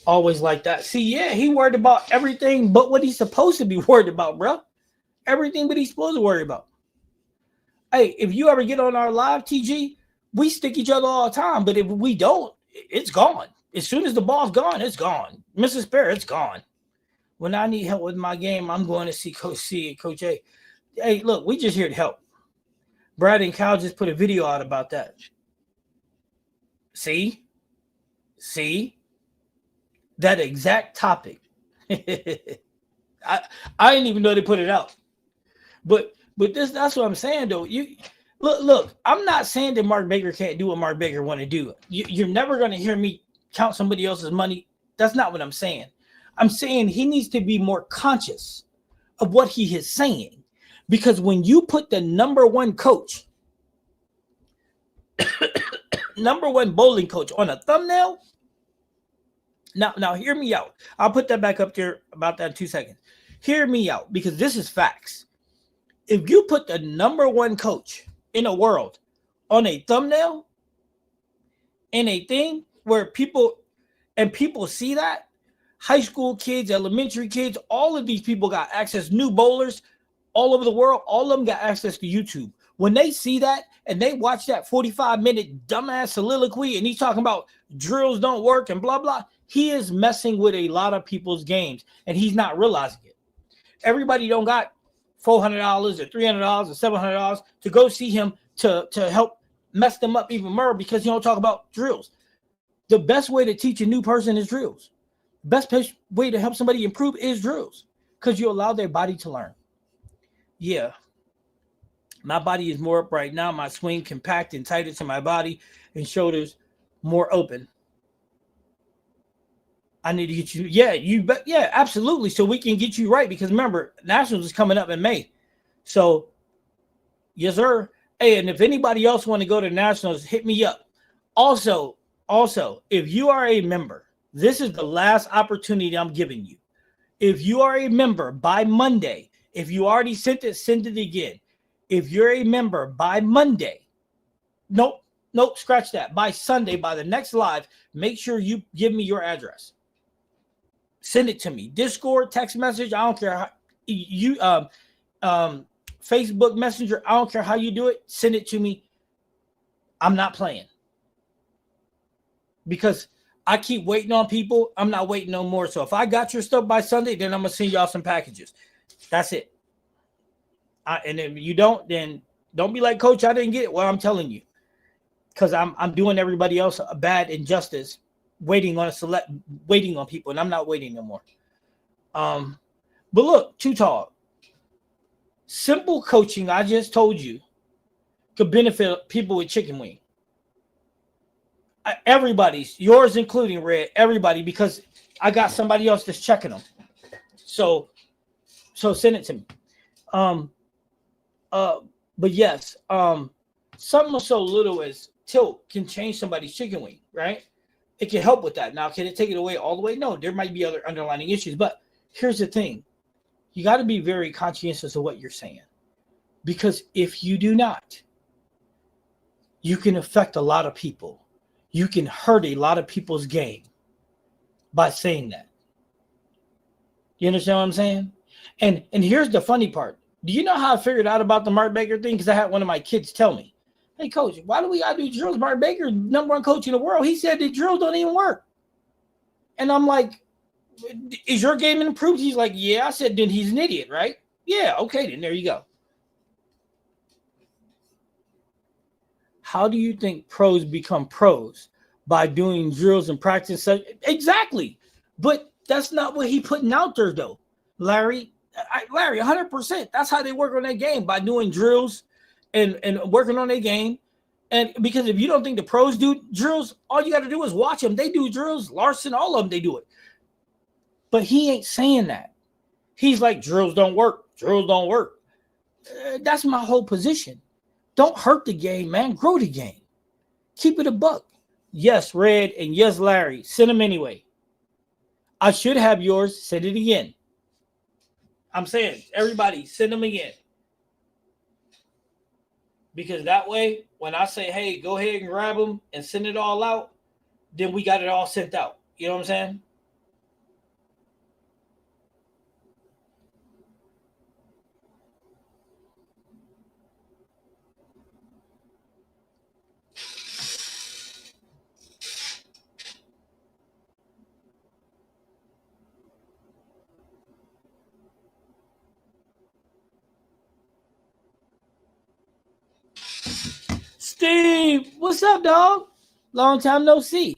Always like that. See, yeah, he worried about everything but what he's supposed to be worried about, bro. Everything but he's supposed to worry about. Hey, if you ever get on our live, TG, We stick each other all the time, but if we don't, it's gone. As soon as the ball's gone, it's gone. Mrs. Bear, it's gone. When I need help with my game, I'm going to see Coach C and Coach A. Hey, look, we just here to help. Brad and Kyle just put a video out about that. See? That exact topic. I didn't even know they put it out. But that's what I'm saying though. You look. I'm not saying that Mark Baker can't do what Mark Baker want to do. You're never going to hear me count somebody else's money. That's not what I'm saying. I'm saying he needs to be more conscious of what he is saying, because when you put the number one coach, number one bowling coach on a thumbnail. Now hear me out. I'll put that back up there about that in 2 seconds. Hear me out, because this is facts. If you put the number one coach in the world on a thumbnail, in a thing where people see that, high school kids, elementary kids, all of these people got access, new bowlers all over the world, all of them got access to YouTube. When they see that and they watch that 45-minute dumbass soliloquy and he's talking about drills don't work and blah, blah, he is messing with a lot of people's games and he's not realizing it. Everybody don't got $400 or $300 or $700 to go see him to help mess them up even more because he don't talk about drills. The best way to teach a new person is drills. Best way to help somebody improve is drills, because you allow their body to learn. Yeah, my body is more upright now. My swing compact and tighter to my body and shoulders more open. I need to get you. Yeah, you bet. Yeah, absolutely. So we can get you right, because remember, Nationals is coming up in May. So, yes, sir. Hey, and if anybody else want to go to Nationals, hit me up. Also, if you are a member, this is the last opportunity I'm giving you. If you are a member by Monday, if you already sent it, send it again. If you're a member by Monday, nope, scratch that. By Sunday, by the next live, make sure you give me your address. Send it to me. Discord, text message, I don't care how you Facebook Messenger, I don't care how you do it. Send it to me. I'm not playing. Because I keep waiting on people. I'm not waiting no more. So if I got your stuff by Sunday, then I'm going to send y'all some packages. That's it. And if you don't, then don't be like, Coach, I didn't get it. Well, I'm telling you. Because I'm doing everybody else a bad injustice, waiting on people, and I'm not waiting no more. But look, Too Tall. Simple coaching, I just told you, could benefit people with chicken wing. Everybody's, yours including Red, everybody, because I got somebody else that's checking them. So send it to me. But yes, something so little as tilt can change somebody's chicken wing, right? It can help with that. Now, can it take it away all the way? No, there might be other underlying issues. But here's the thing. You got to be very conscientious of what you're saying. Because if you do not, you can affect a lot of people. You can hurt a lot of people's game by saying that. You understand what I'm saying? And here's the funny part. Do you know how I figured out about the Mark Baker thing? Because I had one of my kids tell me, hey, Coach, why do we got to do drills? Mark Baker, number one coach in the world. He said the drills don't even work. And I'm like, is your game improved? He's like, yeah. I said, then he's an idiot, right? Yeah, okay, then there you go. How do you think pros become pros? By doing drills and practice? Exactly. But that's not what he's putting out there, though. Larry, 100%. That's how they work on their game, by doing drills and working on their game. And because if you don't think the pros do drills, all you got to do is watch them. They do drills. Larson, all of them, they do it. But he ain't saying that. He's like, drills don't work. Drills don't work. That's my whole position. Don't hurt the game, man. Grow the game. Keep it a buck. Yes, Red, and yes, Larry. Send them anyway. I should have yours. Send it again. I'm saying, everybody, send them again. Because that way, when I say, hey, go ahead and grab them and send it all out, then we got it all sent out. You know what I'm saying? Steve, what's up, dog? Long time no see.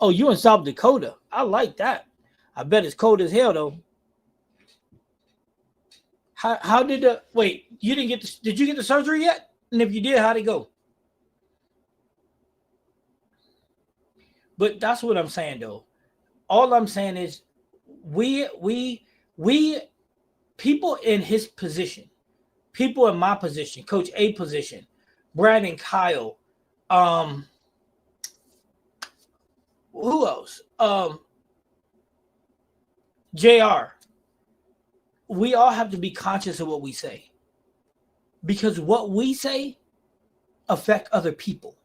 Oh, you in South Dakota? I like that. I bet it's cold as hell though. How did the wait? You didn't get the, did you get the surgery yet? And if you did, how'd it go? But that's what I'm saying though. All I'm saying is we people in his position, people in my position, Coach A position, Brad and Kyle, um, who else? JR. We all have to be conscious of what we say. Because what we say affect other people.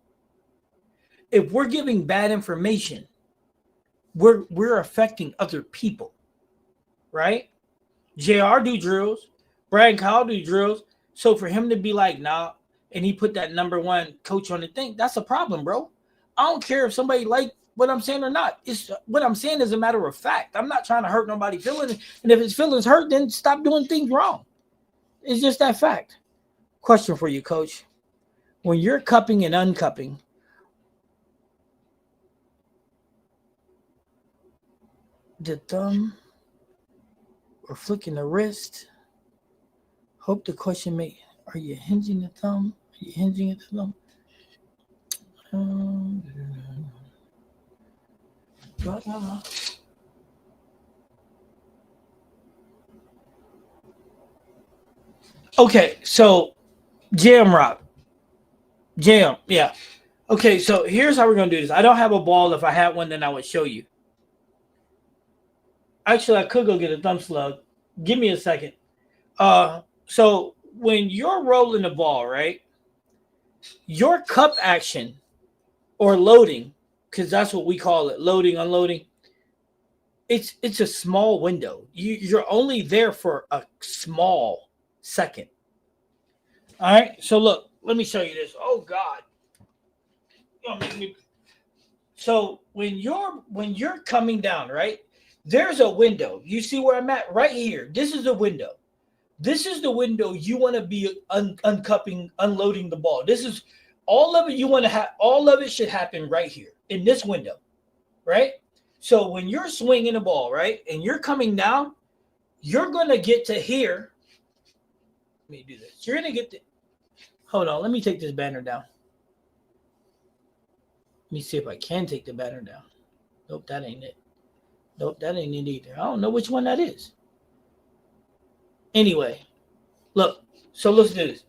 If we're giving bad information, we're affecting other people, right? JR do drills, Brad and Kyle do drills. So for him to be like, nah, and he put that number one coach on the thing, that's a problem, bro. I don't care if somebody like what I'm saying or not. It's what I'm saying is a matter of fact. I'm not trying to hurt nobody's feelings. And if his feelings hurt, then stop doing things wrong. It's just that fact. Question for you, coach. When you're cupping and uncupping, the thumb or flicking the wrist, hope the question may, are you hinging the thumb? Are you hinging the thumb? Okay, so Jam Rock. Jam, yeah. Okay, so here's how we're going to do this. I don't have a ball. If I had one, then I would show you. Actually, I could go get a thumb slug. Give me a second. So when you're rolling the ball, right, your cup action or loading, because that's what we call it, loading, unloading, it's a small window. You're only there for a small second. All right, so look, let me show you this. Oh God. So when you're coming down, right, there's a window. You see where I'm at? Right here. This is the window. This is the window you want to be uncupping, unloading the ball. This is all of it you want to have. All of it should happen right here in this window, right? So when you're swinging the ball, right, and you're coming down, you're going to get to here. Let me do this. You're going to get to, hold on. Let me take this banner down. Let me see if I can take the banner down. Nope, that ain't it. Nope, that ain't it either. I don't know which one that is. Anyway, look. So let's do this.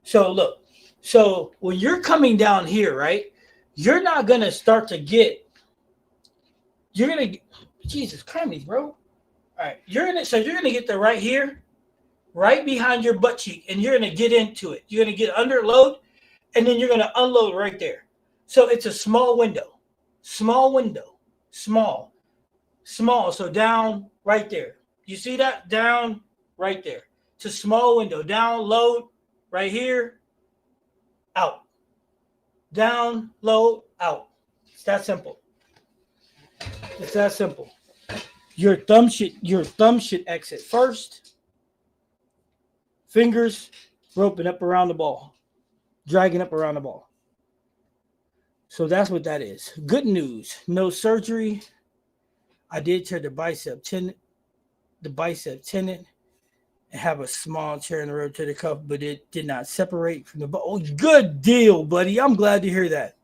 So look. So when you're coming down here, right, you're not going to start to get, you're going to, Jesus Christ, bro. All right. You're going to get the right here, right behind your butt cheek, and you're going to get into it. You're going to get under load, and then you're going to unload right there. So it's a small window, small. So down right there. You see that? Down right there. It's a small window. Down, load, right here, out. Down, load, out. It's that simple. It's that simple. Your thumb should exit first. Fingers roping up around the ball, dragging up around the ball. So that's what that is. Good news. No surgery. I did tear the bicep tendon, and have a small tear in the rotator cuff, but it did not separate from the ball. Oh, good deal, buddy. I'm glad to hear that.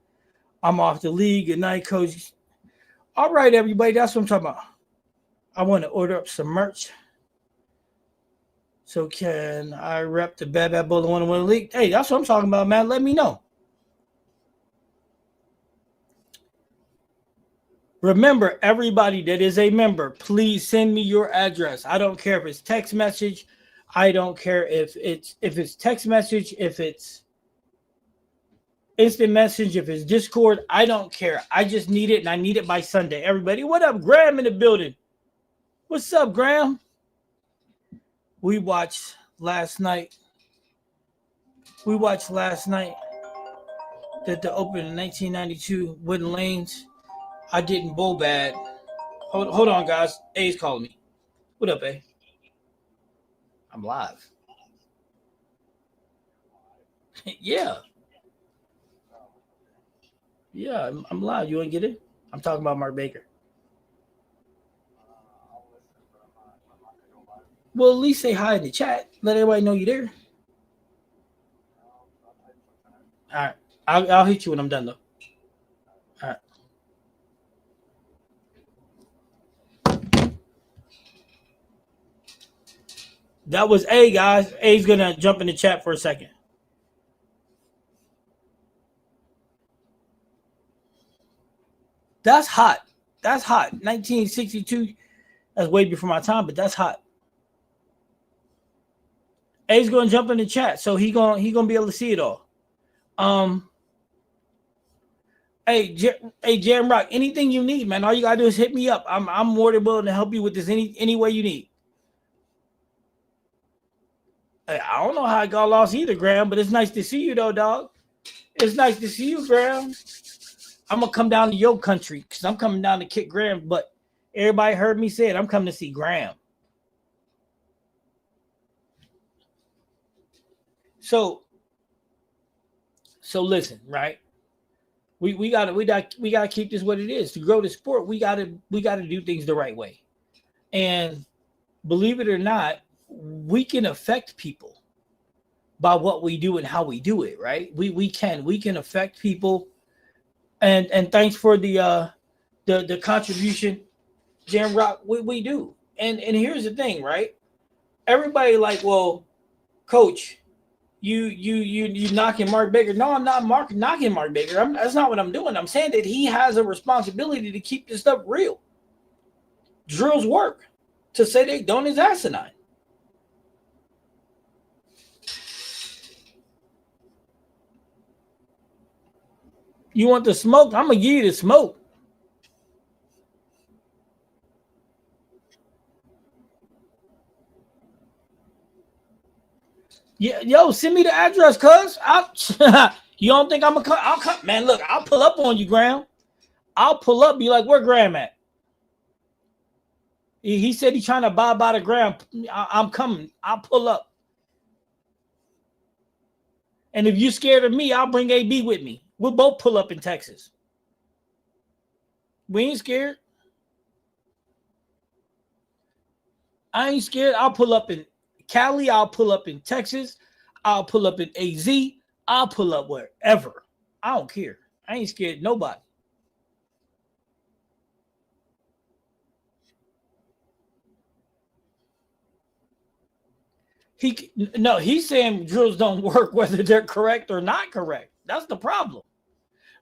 I'm off the league. Good night, coach. All right, everybody. That's what I'm talking about. I want to order up some merch. So can I rep the Bad Bad Bowling 101 League? Hey, that's what I'm talking about, man. Let me know. Remember, everybody that is a member, please send me your address. I don't care if it's text message. I don't care if it's text message, if it's instant message, if it's Discord. I don't care. I just need it, and I need it by Sunday. Everybody, what up? Graham in the building. What's up, Graham? We watched last night that the Open in 1992 Wooden Lanes. I didn't bowl bad. Hold on, guys. A's calling me. What up, A? I'm live. Yeah. Yeah, I'm live. You want to get it? I'm talking about Mark Baker. Well, at least say hi in the chat. Let everybody know you're there. All right. I'll hit you when I'm done, though. All right. That was A, guys. A's going to jump in the chat for a second. That's hot. That's hot. 1962. That's way before my time, but that's hot. A's going to jump in the chat, so he gonna be able to see it all. Um, hey, Jam Rock, anything you need, man. All you gotta do is hit me up. I'm more than willing to help you with this any way you need. Hey, I don't know how I got lost either, Graham, but it's nice to see you though, dog. It's nice to see you, Graham. I'm gonna come down to your country because I'm coming down to kick Graham, but everybody heard me say it. I'm coming to see Graham. So listen, right? We gotta keep this what it is. To grow the sport, we gotta do things the right way. And believe it or not, we can affect people by what we do and how we do it, right? We can affect people. And thanks for the contribution, Jam Rock. We do. And here's the thing, right? Everybody like, well, coach, you knocking Mark Baker. No, I'm not knocking Mark Baker. That's not what I'm doing. I'm saying that he has a responsibility to keep this stuff real. Drills work. To say they don't is asinine. You want the smoke? I'm gonna give you the smoke. Yeah, yo, send me the address, cuz. You don't think I'm gonna come? I'll come, man. Look, I'll pull up on you, Graham. I'll pull up, be like, where Graham at? He said he's trying to buy by the Graham. I'm coming. I'll pull up. And if you're scared of me, I'll bring AB with me. We'll both pull up in Texas. We ain't scared. I ain't scared. I'll pull up in Cali. I'll pull up in Texas. I'll pull up in AZ. I'll pull up wherever. I don't care. I ain't scared of nobody. He's saying drills don't work whether they're correct or not correct. That's the problem.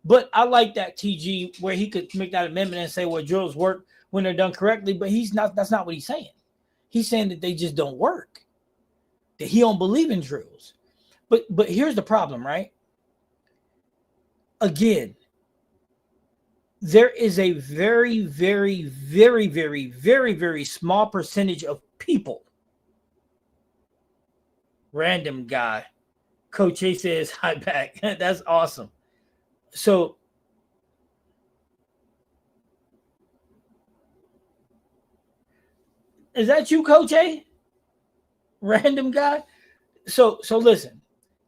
But I like that TG where he could make that amendment and say, well, drills work when they're done correctly. But he's not. That's not what he's saying. He's saying that they just don't work. That he don't believe in drills. But here's the problem, right? Again, there is a very, very, very, very, very, very small percentage of people. Random guy. Coach A says hi back. That's awesome. So is that you, Coach A? Random guy? So listen,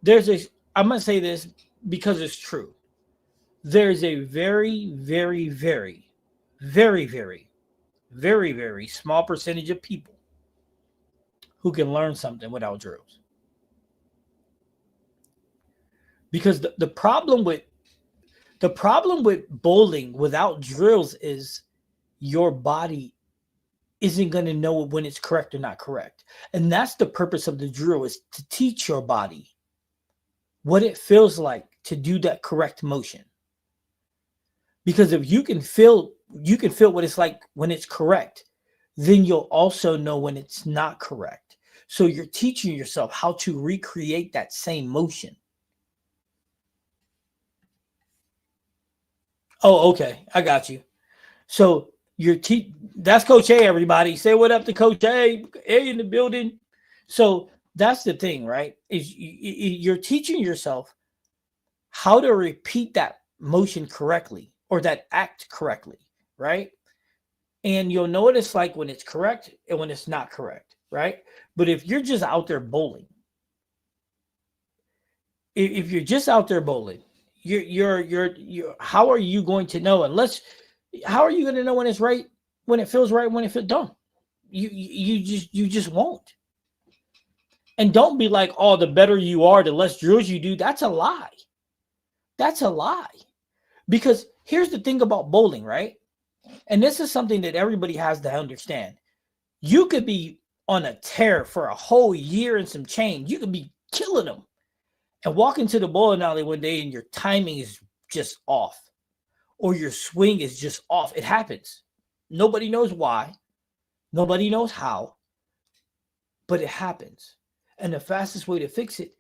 there's a I'm gonna say this because it's true. There's a very, very, very, very, very, very, very small percentage of people who can learn something without drills. Because the problem with bowling without drills is your body isn't going to know when it's correct or not correct. And that's the purpose of the drill, is to teach your body what it feels like to do that correct motion. Because if you can feel what it's like when it's correct, then you'll also know when it's not correct. So you're teaching yourself how to recreate that same motion. Oh, okay. I got you. So that's Coach A, everybody. Say what up to Coach A. A in the building. So that's the thing, right? Is you're teaching yourself how to repeat that motion correctly or that act correctly, right? And you'll know what it's like when it's correct and when it's not correct, right? But if you're just out there bowling, if you're just out there bowling, you're how are you going to know how are you going to know when it's right, when it feels right, when it feels dumb? You just won't. And don't be like, oh, the better you are, the less drills you do. That's a lie. That's a lie. Because here's the thing about bowling, right? And this is something that everybody has to understand. You could be on a tear for a whole year and some change. You could be killing them and walk into the bowling alley one day and your timing is just off or your swing is just off. It happens. Nobody knows why. Nobody knows how, but it happens. And the fastest way to fix it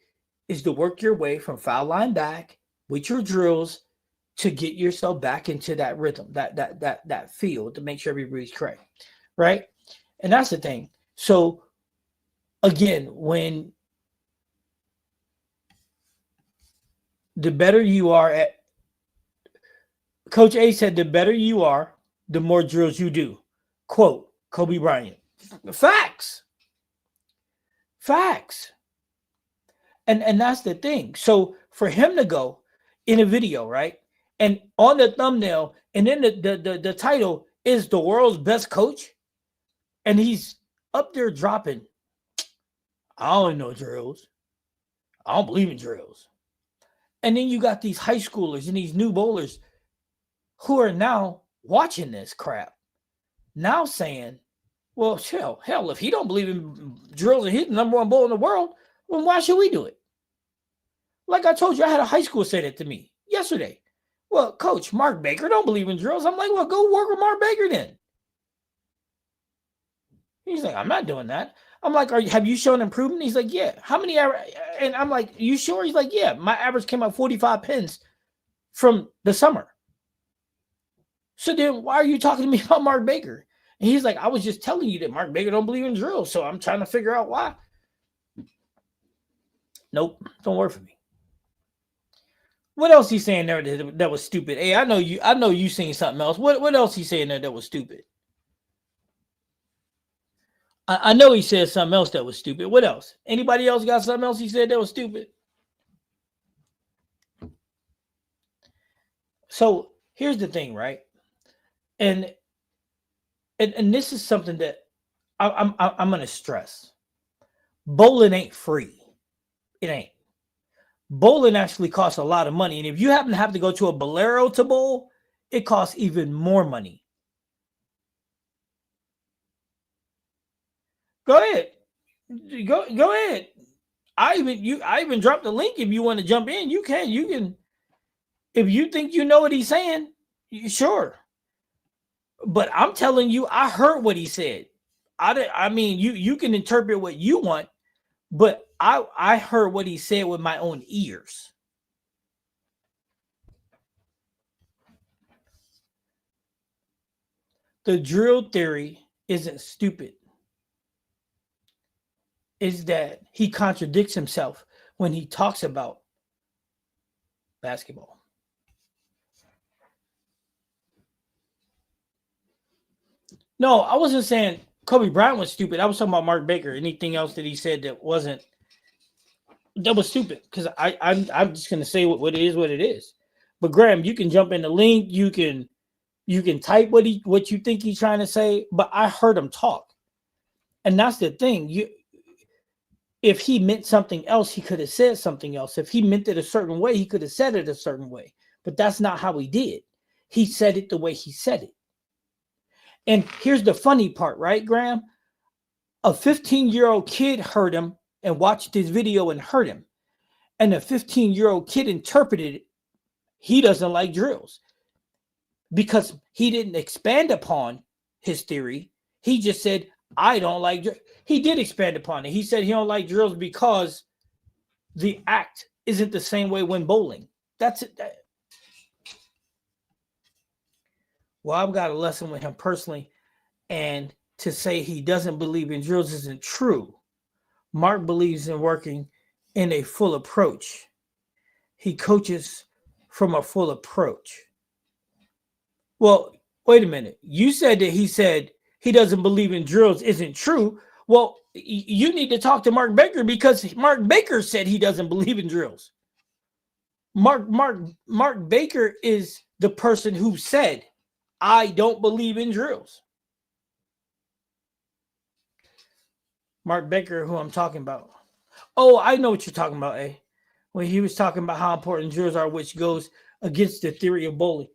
is to work your way from foul line back with your drills to get yourself back into that rhythm, that feel, to make sure everybody's correct, right? And that's the thing. So again, when the better you are at, Coach A said, the better you are, the more drills you do. Quote, Kobe Bryant. Facts. And that's the thing. So for him to go in a video, right? And on the thumbnail, and then the title is the world's best coach. And he's up there dropping, I don't know drills. I don't believe in drills. And then you got these high schoolers and these new bowlers who are now watching this crap. Now saying, well, hell, if he don't believe in drills and he's the number one bowler in the world, well, why should we do it? Like I told you, I had a high school say that to me yesterday. Well, Coach, Mark Baker don't believe in drills. I'm like, well, go work with Mark Baker then. He's like, I'm not doing that. I'm like, have you shown improvement? He's like, yeah. How many? And I'm like, you sure? He's like, yeah. My average came out 45 pins from the summer. So then why are you talking to me about Mark Baker? And he's like, I was just telling you that Mark Baker don't believe in drills. So I'm trying to figure out why. Nope, don't work for me. What else he saying there that was stupid? Hey, I know you seen something else. What else he saying there that was stupid? I know he said something else that was stupid. What else? Anybody else got something else he said that was stupid? So here's the thing, right? And this is something that I'm gonna stress. Bowling ain't free. It ain't. Bowling actually costs a lot of money. And if you happen to have to go to a Bolero to bowl, it costs even more money. Go ahead. Go ahead. I even dropped the link if you want to jump in. You can. If you think you know what he's saying, sure. But I'm telling you, I heard what he said. I mean, you can interpret what you want, but I heard what he said with my own ears. The drill theory isn't stupid. Is that he contradicts himself when he talks about basketball. No, I wasn't saying Kobe Bryant was stupid. I was talking about Mark Baker. Anything else that he said that was stupid? Because I'm just gonna say what it is. But Graham, you can jump in the link. You can type what you think he's trying to say. But I heard him talk, and that's the thing. If he meant something else, he could have said something else. If he meant it a certain way, he could have said it a certain way. But that's not how he did. He said it the way he said it. And here's the funny part, right, Graham? A 15-year-old kid heard him and watched his video and heard him. And the 15-year-old kid interpreted it. He doesn't like drills because he didn't expand upon his theory. He just said, I don't like drills. He did expand upon it. He said he don't like drills because the act isn't the same way when bowling. That's it. Well, I've got a lesson with him personally, and to say he doesn't believe in drills isn't true. Mark believes in working in a full approach. He coaches from a full approach. Well, wait a minute. You said that he said he doesn't believe in drills isn't true. Well, you need to talk to Mark Baker because Mark Baker said he doesn't believe in drills. Mark Baker is the person who said, I don't believe in drills. Mark Baker, who I'm talking about. Oh, I know what you're talking about, eh? When he was talking about how important drills are, which goes against the theory of bowling.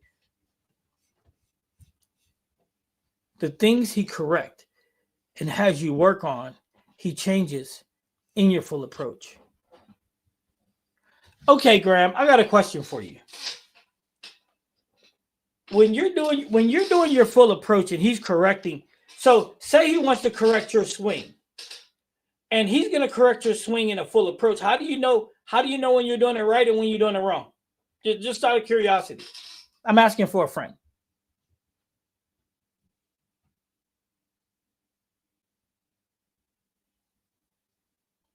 The things he correct and has you work on, he changes in your full approach. Okay, Graham, I got a question for you. When you're doing your full approach and he's correcting, so say he wants to correct your swing, and he's going to correct your swing in a full approach. How do you know when you're doing it right and when you're doing it wrong? Just out of curiosity. I'm asking for a friend.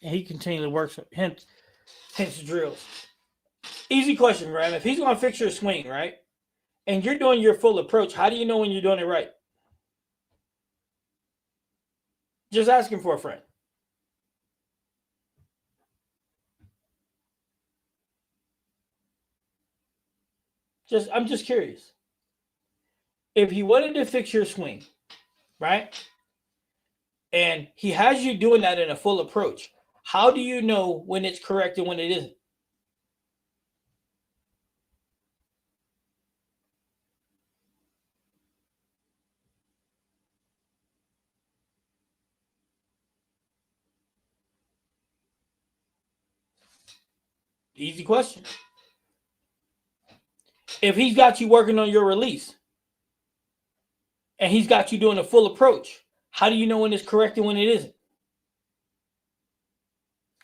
And he continually works, hence drills. Easy question, Graham. If he's going to fix your swing, right, and you're doing your full approach, how do you know when you're doing it right? Just asking for a friend. I'm just curious. If he wanted to fix your swing, right, and he has you doing that in a full approach, how do you know when it's correct and when it isn't? Easy question. If he's got you working on your release and he's got you doing a full approach, how do you know when it's correct and when it isn't?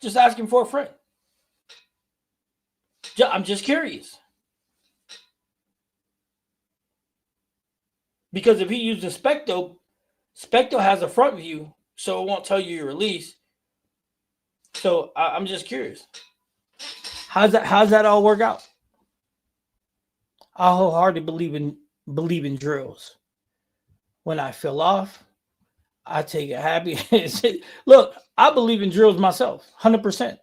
Just asking for a friend. I'm just curious. Because if he uses Specto has a front view, so it won't tell you your release. So I'm just curious. How's that all work out? I wholeheartedly believe in drills. When I feel off, I take it happy. Look, I believe in drills myself, 100%.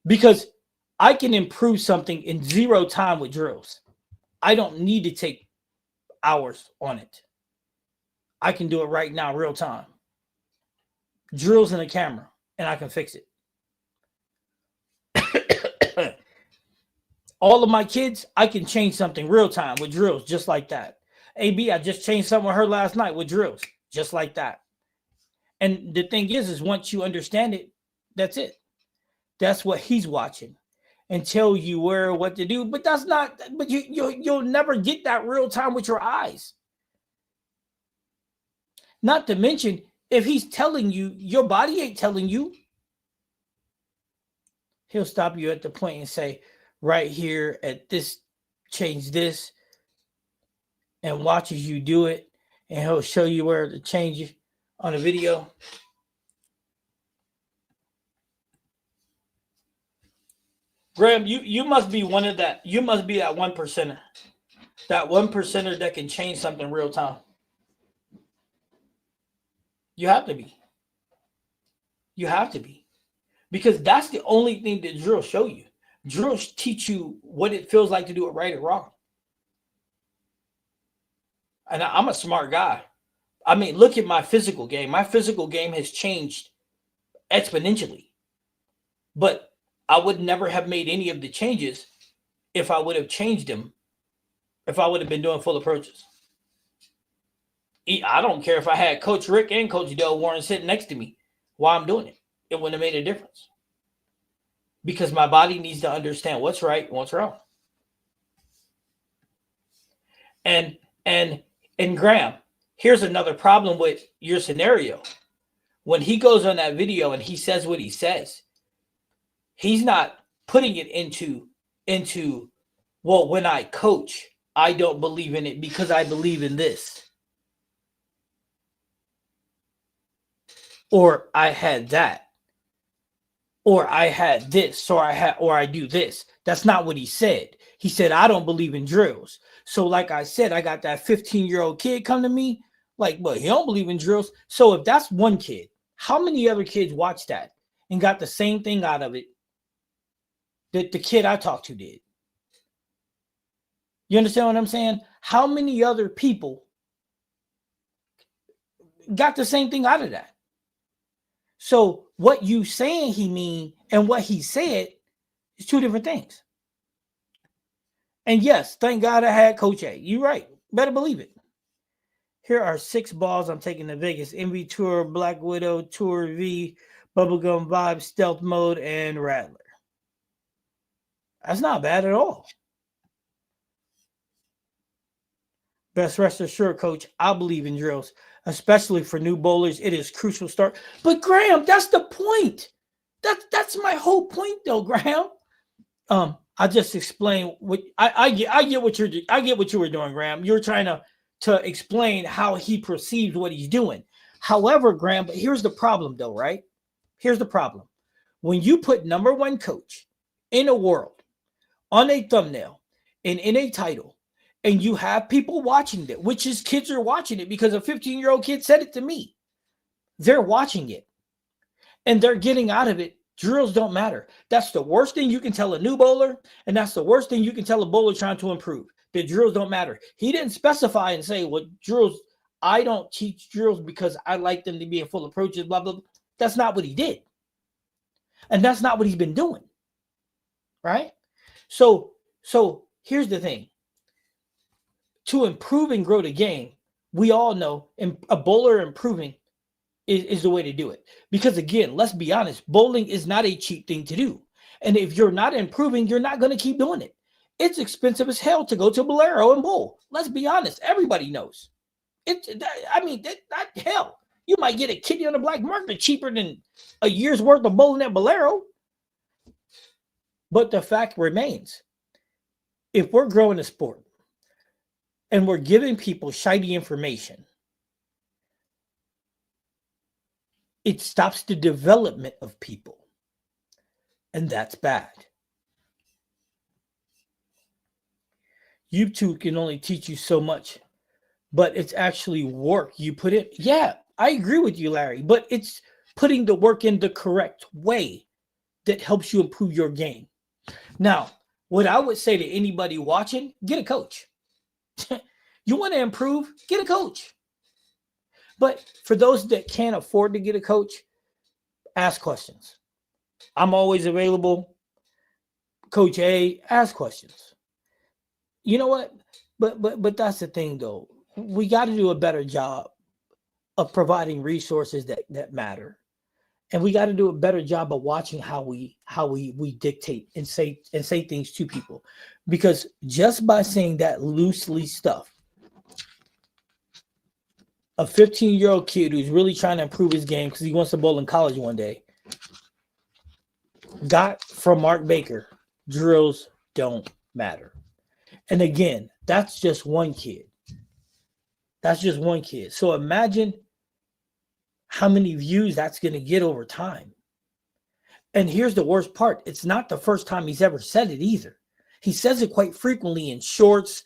Because I can improve something in 0 time with drills. I don't need to take hours on it. I can do it right now, real time. Drills in the camera, and I can fix it. All of my kids, I can change something real time with drills, just like that. AB, I just changed something with her last night with drills, just like that. And the thing is once you understand it, that's it. That's what he's watching and tell you what to do. But that's not. But you'll never get that real time with your eyes. Not to mention, if he's telling you, your body ain't telling you. He'll stop you at the point and say, right here at this, change this, and watches you do it, and he'll show you where to change it on a video. Graham, you must be one of that. You must be that 1%er. That 1%er that can change something real time. You have to be. You have to be. Because that's the only thing that drills show you. Drills teach you what it feels like to do it right or wrong. And I'm a smart guy. I mean, look at my physical game. My physical game has changed exponentially. But I would never have made any of the changes if I would have changed them, if I would have been doing full approaches. I don't care if I had Coach Rick and Coach Del Warren sitting next to me while I'm doing it. It wouldn't have made a difference. Because my body needs to understand what's right and what's wrong. And Graham, here's another problem with your scenario. When he goes on that video and he says what he says, he's not putting it into, well, when I coach, I don't believe in it because I believe in this. Or I had that. Or I had this, or I do this. That's not what he said. He said, I don't believe in drills. So like I said, I got that 15-year-old kid come to me, like, well, he don't believe in drills. So if that's one kid, how many other kids watched that and got the same thing out of it that the kid I talked to did? You understand what I'm saying? How many other people got the same thing out of that? So what you saying he mean and what he said is two different things. And yes, thank God I had Coach A. You're right. Better believe it. Here are 6 balls I'm taking to Vegas. MV Tour, Black Widow, Tour V, Bubblegum Vibe, Stealth Mode, and Rattler. That's not bad at all. Best rest assured, Coach, I believe in drills, especially for new bowlers. It is crucial start. But Graham, that's the point. That's my whole point, though, Graham. I just explained what I get what you were doing, Graham. You're trying to explain how he perceives what he's doing. However, Graham, but here's the problem, though, right? Here's the problem. When you put number 1 coach in a world on a thumbnail and in a title, and you have people watching it, which is kids are watching it because a 15-year-old kid said it to me. They're watching it and they're getting out of it. Drills don't matter. That's the worst thing you can tell a new bowler, and that's the worst thing you can tell a bowler trying to improve. The drills don't matter. He didn't specify and say, well, drills, I don't teach drills because I like them to be in full approaches, blah, blah, blah. That's not what he did. And that's not what he's been doing. Right? So here's the thing. To improve and grow the game, we all know a bowler improving is the way to do it. Because again, let's be honest, bowling is not a cheap thing to do. And if you're not improving, you're not going to keep doing it. It's expensive as hell to go to Bolero and bowl. Let's be honest. Everybody knows. Hell, you might get a kitty on the black market cheaper than a year's worth of bowling at Bolero. But the fact remains, if we're growing a sport, and we're giving people shiny information, it stops the development of people. And that's bad. YouTube can only teach you so much, but it's actually work you put in. Yeah, I agree with you, Larry, but it's putting the work in the correct way that helps you improve your game. Now, what I would say to anybody watching, get a coach. You want to improve? Get a coach. But for those that can't afford to get a coach, ask questions. I'm always available. Coach A, ask questions. You know what? But that's the thing, though. We got to do a better job of providing resources that matter. And we got to do a better job of watching how we dictate and say things to people. Because just by saying that loosely stuff, a 15-year-old kid who's really trying to improve his game because he wants to bowl in college one day got from Mark Baker, drills don't matter. And again, that's just one kid. That's just one kid. So imagine how many views that's going to get over time. And here's the worst part. It's not the first time he's ever said it either. He says it quite frequently in shorts,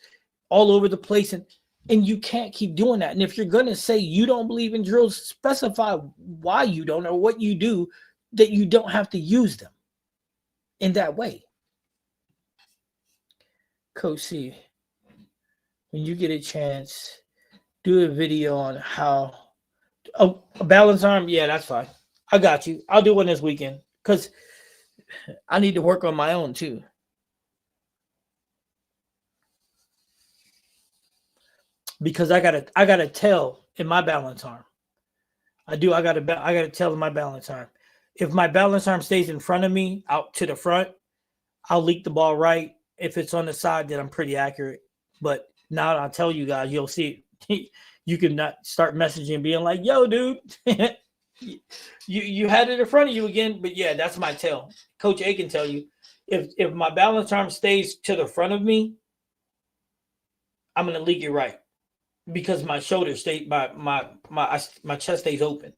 all over the place. And you can't keep doing that. And if you're going to say you don't believe in drills, specify why you don't or what you do that you don't have to use them in that way. Coach C, when you get a chance, do a video on how a balance arm. Yeah, that's fine. I got you. I'll do one this weekend because I need to work on my own too. Because I gotta tell in my balance arm. I gotta tell in my balance arm. If my balance arm stays in front of me, out to the front, I'll leak the ball right. If it's on the side, then I'm pretty accurate. But now I'll tell you guys, you'll see it. You can not start messaging, being like, "Yo, dude, you had it in front of you again." But yeah, that's my tell. Coach A can tell you, if my balance arm stays to the front of me, I'm gonna leak it right. Because my shoulders stay, my chest stays open.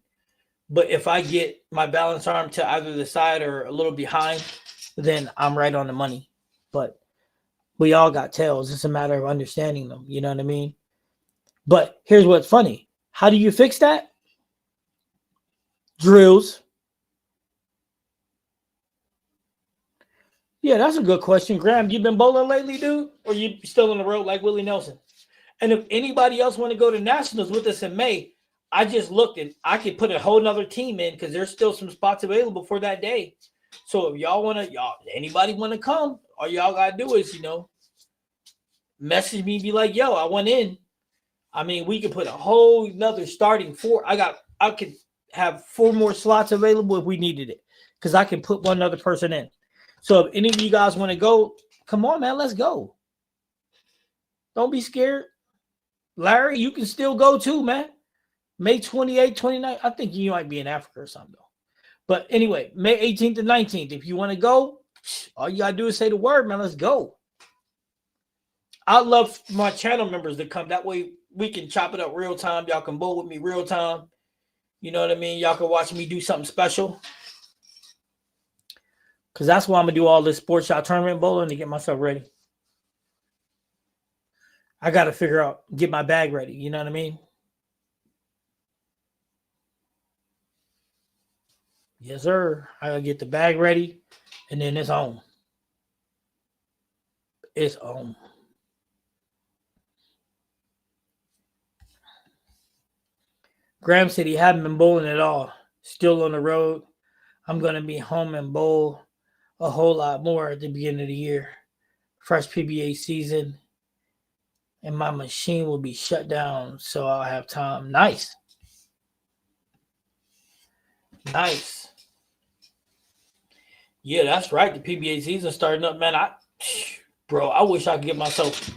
But if I get my balance arm to either the side or a little behind, then I'm right on the money. But we all got tails. It's a matter of understanding them. You know what I mean? But here's what's funny. How do you fix that? Drills. Yeah, that's a good question. Graham, you been bowling lately, dude? Or you still on the road like Willie Nelson? And if anybody else want to go to nationals with us in May, I just looked and I could put a whole nother team in because there's still some spots available for that day. So if y'all want to, anybody want to come, all y'all got to do is, message me, be like, yo, I want in. I mean, we could put a whole nother starting four. I could have 4 more slots available if we needed it because I can put one other person in. So if any of you guys want to go, come on, man, let's go. Don't be scared. Larry, you can still go too, man. May 28th, 29th. I think you might be in Africa or something, though. But anyway, May 18th and 19th. If you want to go, all you got to do is say the word, man. Let's go. I'd love my channel members to come. That way we can chop it up real time. Y'all can bowl with me real time. You know what I mean? Y'all can watch me do something special. Because that's why I'm going to do all this sports shot tournament bowling to get myself ready. I got to figure out, get my bag ready. You know what I mean? Yes, sir. I got to get the bag ready. And then it's on. It's on. Graham said he hadn't been bowling at all. Still on the road. I'm going to be home and bowl a whole lot more at the beginning of the year. Fresh PBA season. And my machine will be shut down, so I'll have time. Nice. Nice. Yeah, that's right. The PBA season starting up, man. I wish I could get myself.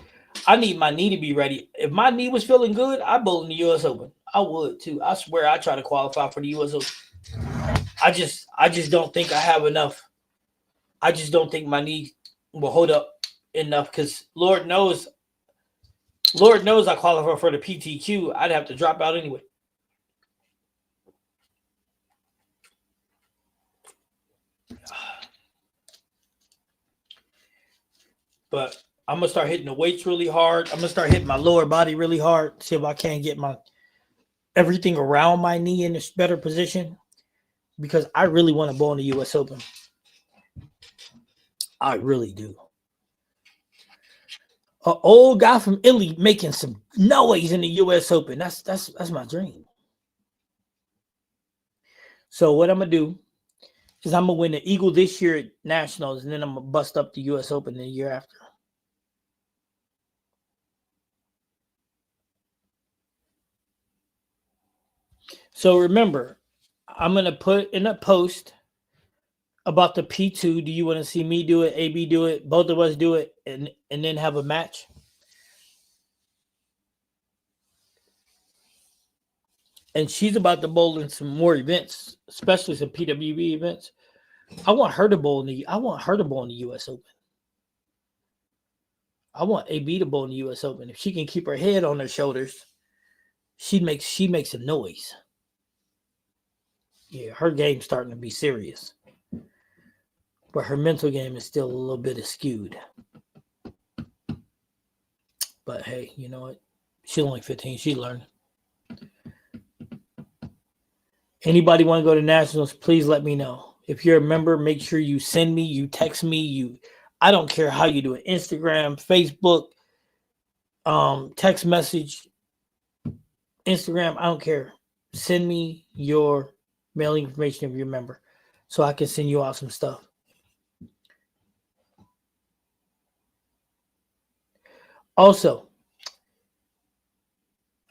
I need my knee to be ready. If my knee was feeling good, I'd bowl in the U.S. Open. I would too. I swear I try to qualify for the U.S. Open. I just don't think I have enough. I just don't think my knee will hold up enough because Lord knows I qualify for the PTQ. I'd have to drop out anyway. But I'm going to start hitting the weights really hard. I'm going to start hitting my lower body really hard. See if I can't get everything around my knee in a better position. Because I really want to bowl in the U.S. Open. I really do. An old guy from Italy making some noise in the U.S. Open. That's my dream. So what I'm going to do is I'm going to win the Eagle this year at Nationals, and then I'm going to bust up the U.S. Open the year after. So remember, I'm going to put in a post about the P2. Do you want to see me do it, AB do it, both of us do it, and then have a match? And she's about to bowl in some more events, especially some PWB events. I want her to bowl in the U.S. Open. I want AB to bowl in the U.S. Open. If she can keep her head on her shoulders, she makes a noise. Yeah, her game's starting to be serious. But her mental game is still a little bit askewed. But hey, you know what? She's only 15. She learned. Anybody want to go to nationals, please let me know. If you're a member, make sure you send me, you text me, I don't care how you do it. Instagram, Facebook, text message, Instagram, I don't care. Send me your mailing information if you're a member so I can send you out some stuff. Also,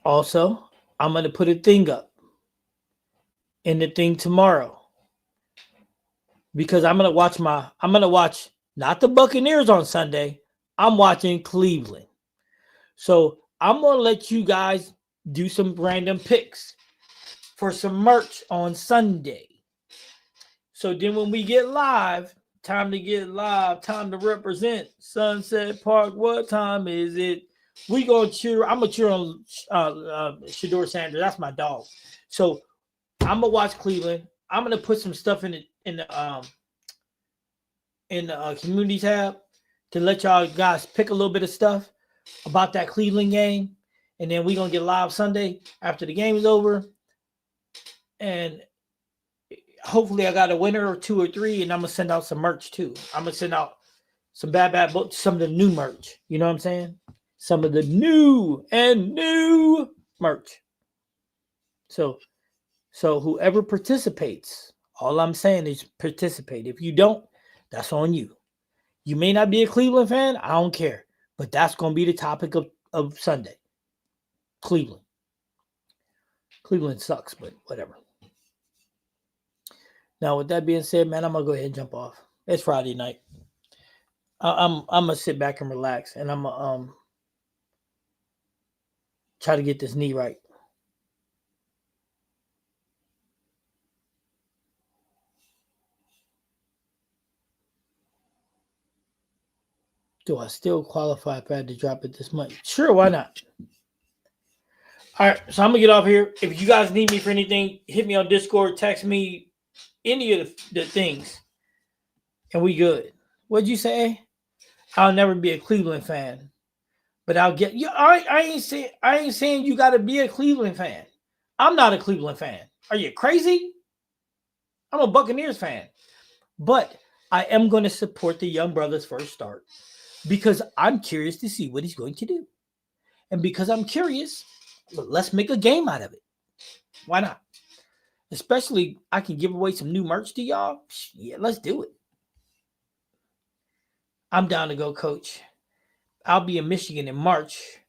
I'm going to put a thing up in the thing tomorrow because I'm going to watch not the Buccaneers on Sunday. I'm watching Cleveland. So I'm going to let you guys do some random picks for some merch on Sunday. So then when we get live, time to represent Sunset Park. What time is it? We gonna cheer. I'm gonna cheer on Shador Sanders. That's my dog. So I'm gonna watch Cleveland. I'm gonna put some stuff in the community tab to let y'all guys pick a little bit of stuff about that Cleveland game, and then we gonna get live Sunday after the game is over, and hopefully I got a winner or 2 or 3, and I'm gonna send out some merch too. I'm gonna send out some some of the new merch. You know what I'm saying? Some of the new merch. So whoever participates, all I'm saying is participate. If you don't, that's on you. You may not be a Cleveland fan. I don't care. But that's going to be the topic of Sunday. Cleveland. Cleveland sucks, but whatever. Now, with that being said, man, I'm going to go ahead and jump off. It's Friday night. I'm going to sit back and relax, and I'm going to try to get this knee right. Do I still qualify if I had to drop it this much? Sure, why not? All right, so I'm going to get off here. If you guys need me for anything, hit me on Discord, text me, any of the things, and we good. What'd you say? I'll never be a Cleveland fan, but I'll get you. I ain't saying you got to be a Cleveland fan. I'm not a Cleveland fan. Are you crazy? I'm a Buccaneers fan, but I am going to support the young brother's first start because I'm curious to see what he's going to do, and because I'm curious, let's make a game out of it. Why not? Especially, I can give away some new merch to y'all. Yeah, let's do it. I'm down to go, coach. I'll be in Michigan in March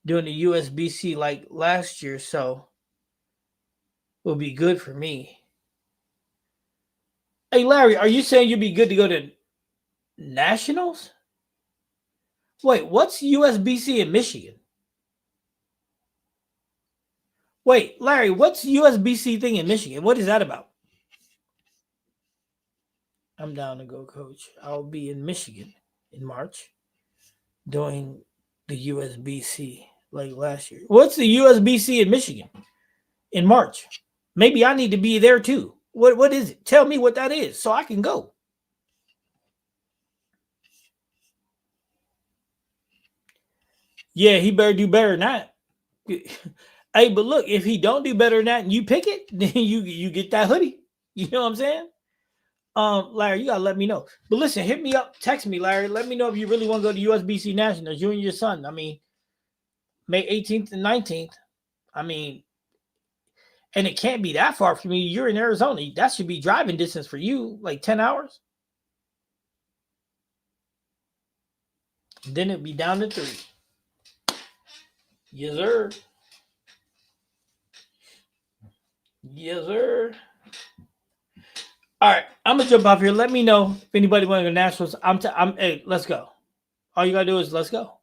doing the USBC like last year, so it'll be good for me. Hey, Larry, are you saying you'd be good to go to Nationals? Wait, what's USBC in Michigan? Wait, Larry, what's USBC thing in Michigan? What is that about? I'm down to go, coach. I'll be in Michigan in March doing the USBC like last year. What's the USBC in Michigan in March? Maybe I need to be there too. What is it? Tell me what that is so I can go. Yeah, he better do better than that. Hey, but look, if he don't do better than that and you pick it, then you get that hoodie. You know what I'm saying? Larry, you gotta let me know. But listen, hit me up, text me, Larry. Let me know if you really want to go to USBC Nationals, you and your son. I mean, May 18th and 19th. I mean, and it can't be that far from you. You're in Arizona. That should be driving distance for you, like 10 hours. Then it'd be down to 3. Yes, sir. Yes, sir. All right, I'm gonna jump off here. Let me know if anybody want to go Nationals. Hey, let's go. All you gotta do is let's go.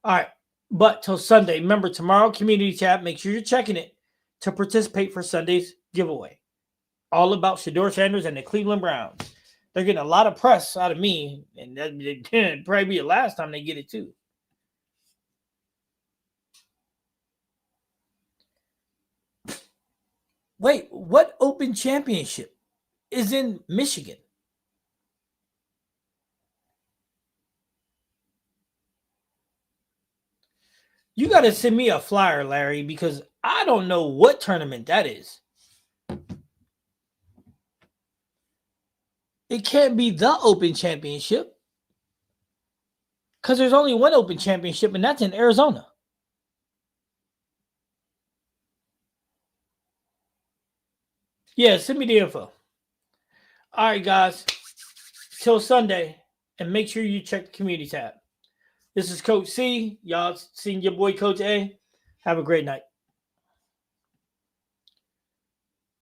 All right, but till Sunday. Remember, tomorrow community chat. Make sure you're checking it to participate for Sunday's giveaway. All about Shedeur Sanders and the Cleveland Browns. They're getting a lot of press out of me, and that'd probably be the last time they get it too. Wait, what Open Championship is in Michigan? You got to send me a flyer, Larry, because I don't know what tournament that is. It can't be the Open Championship because there's only one Open Championship, and that's in Arizona. Yeah, send me the info. All right, guys. Till Sunday, and make sure you check the community tab. This is Coach C. Y'all seen your boy Coach A. Have a great night.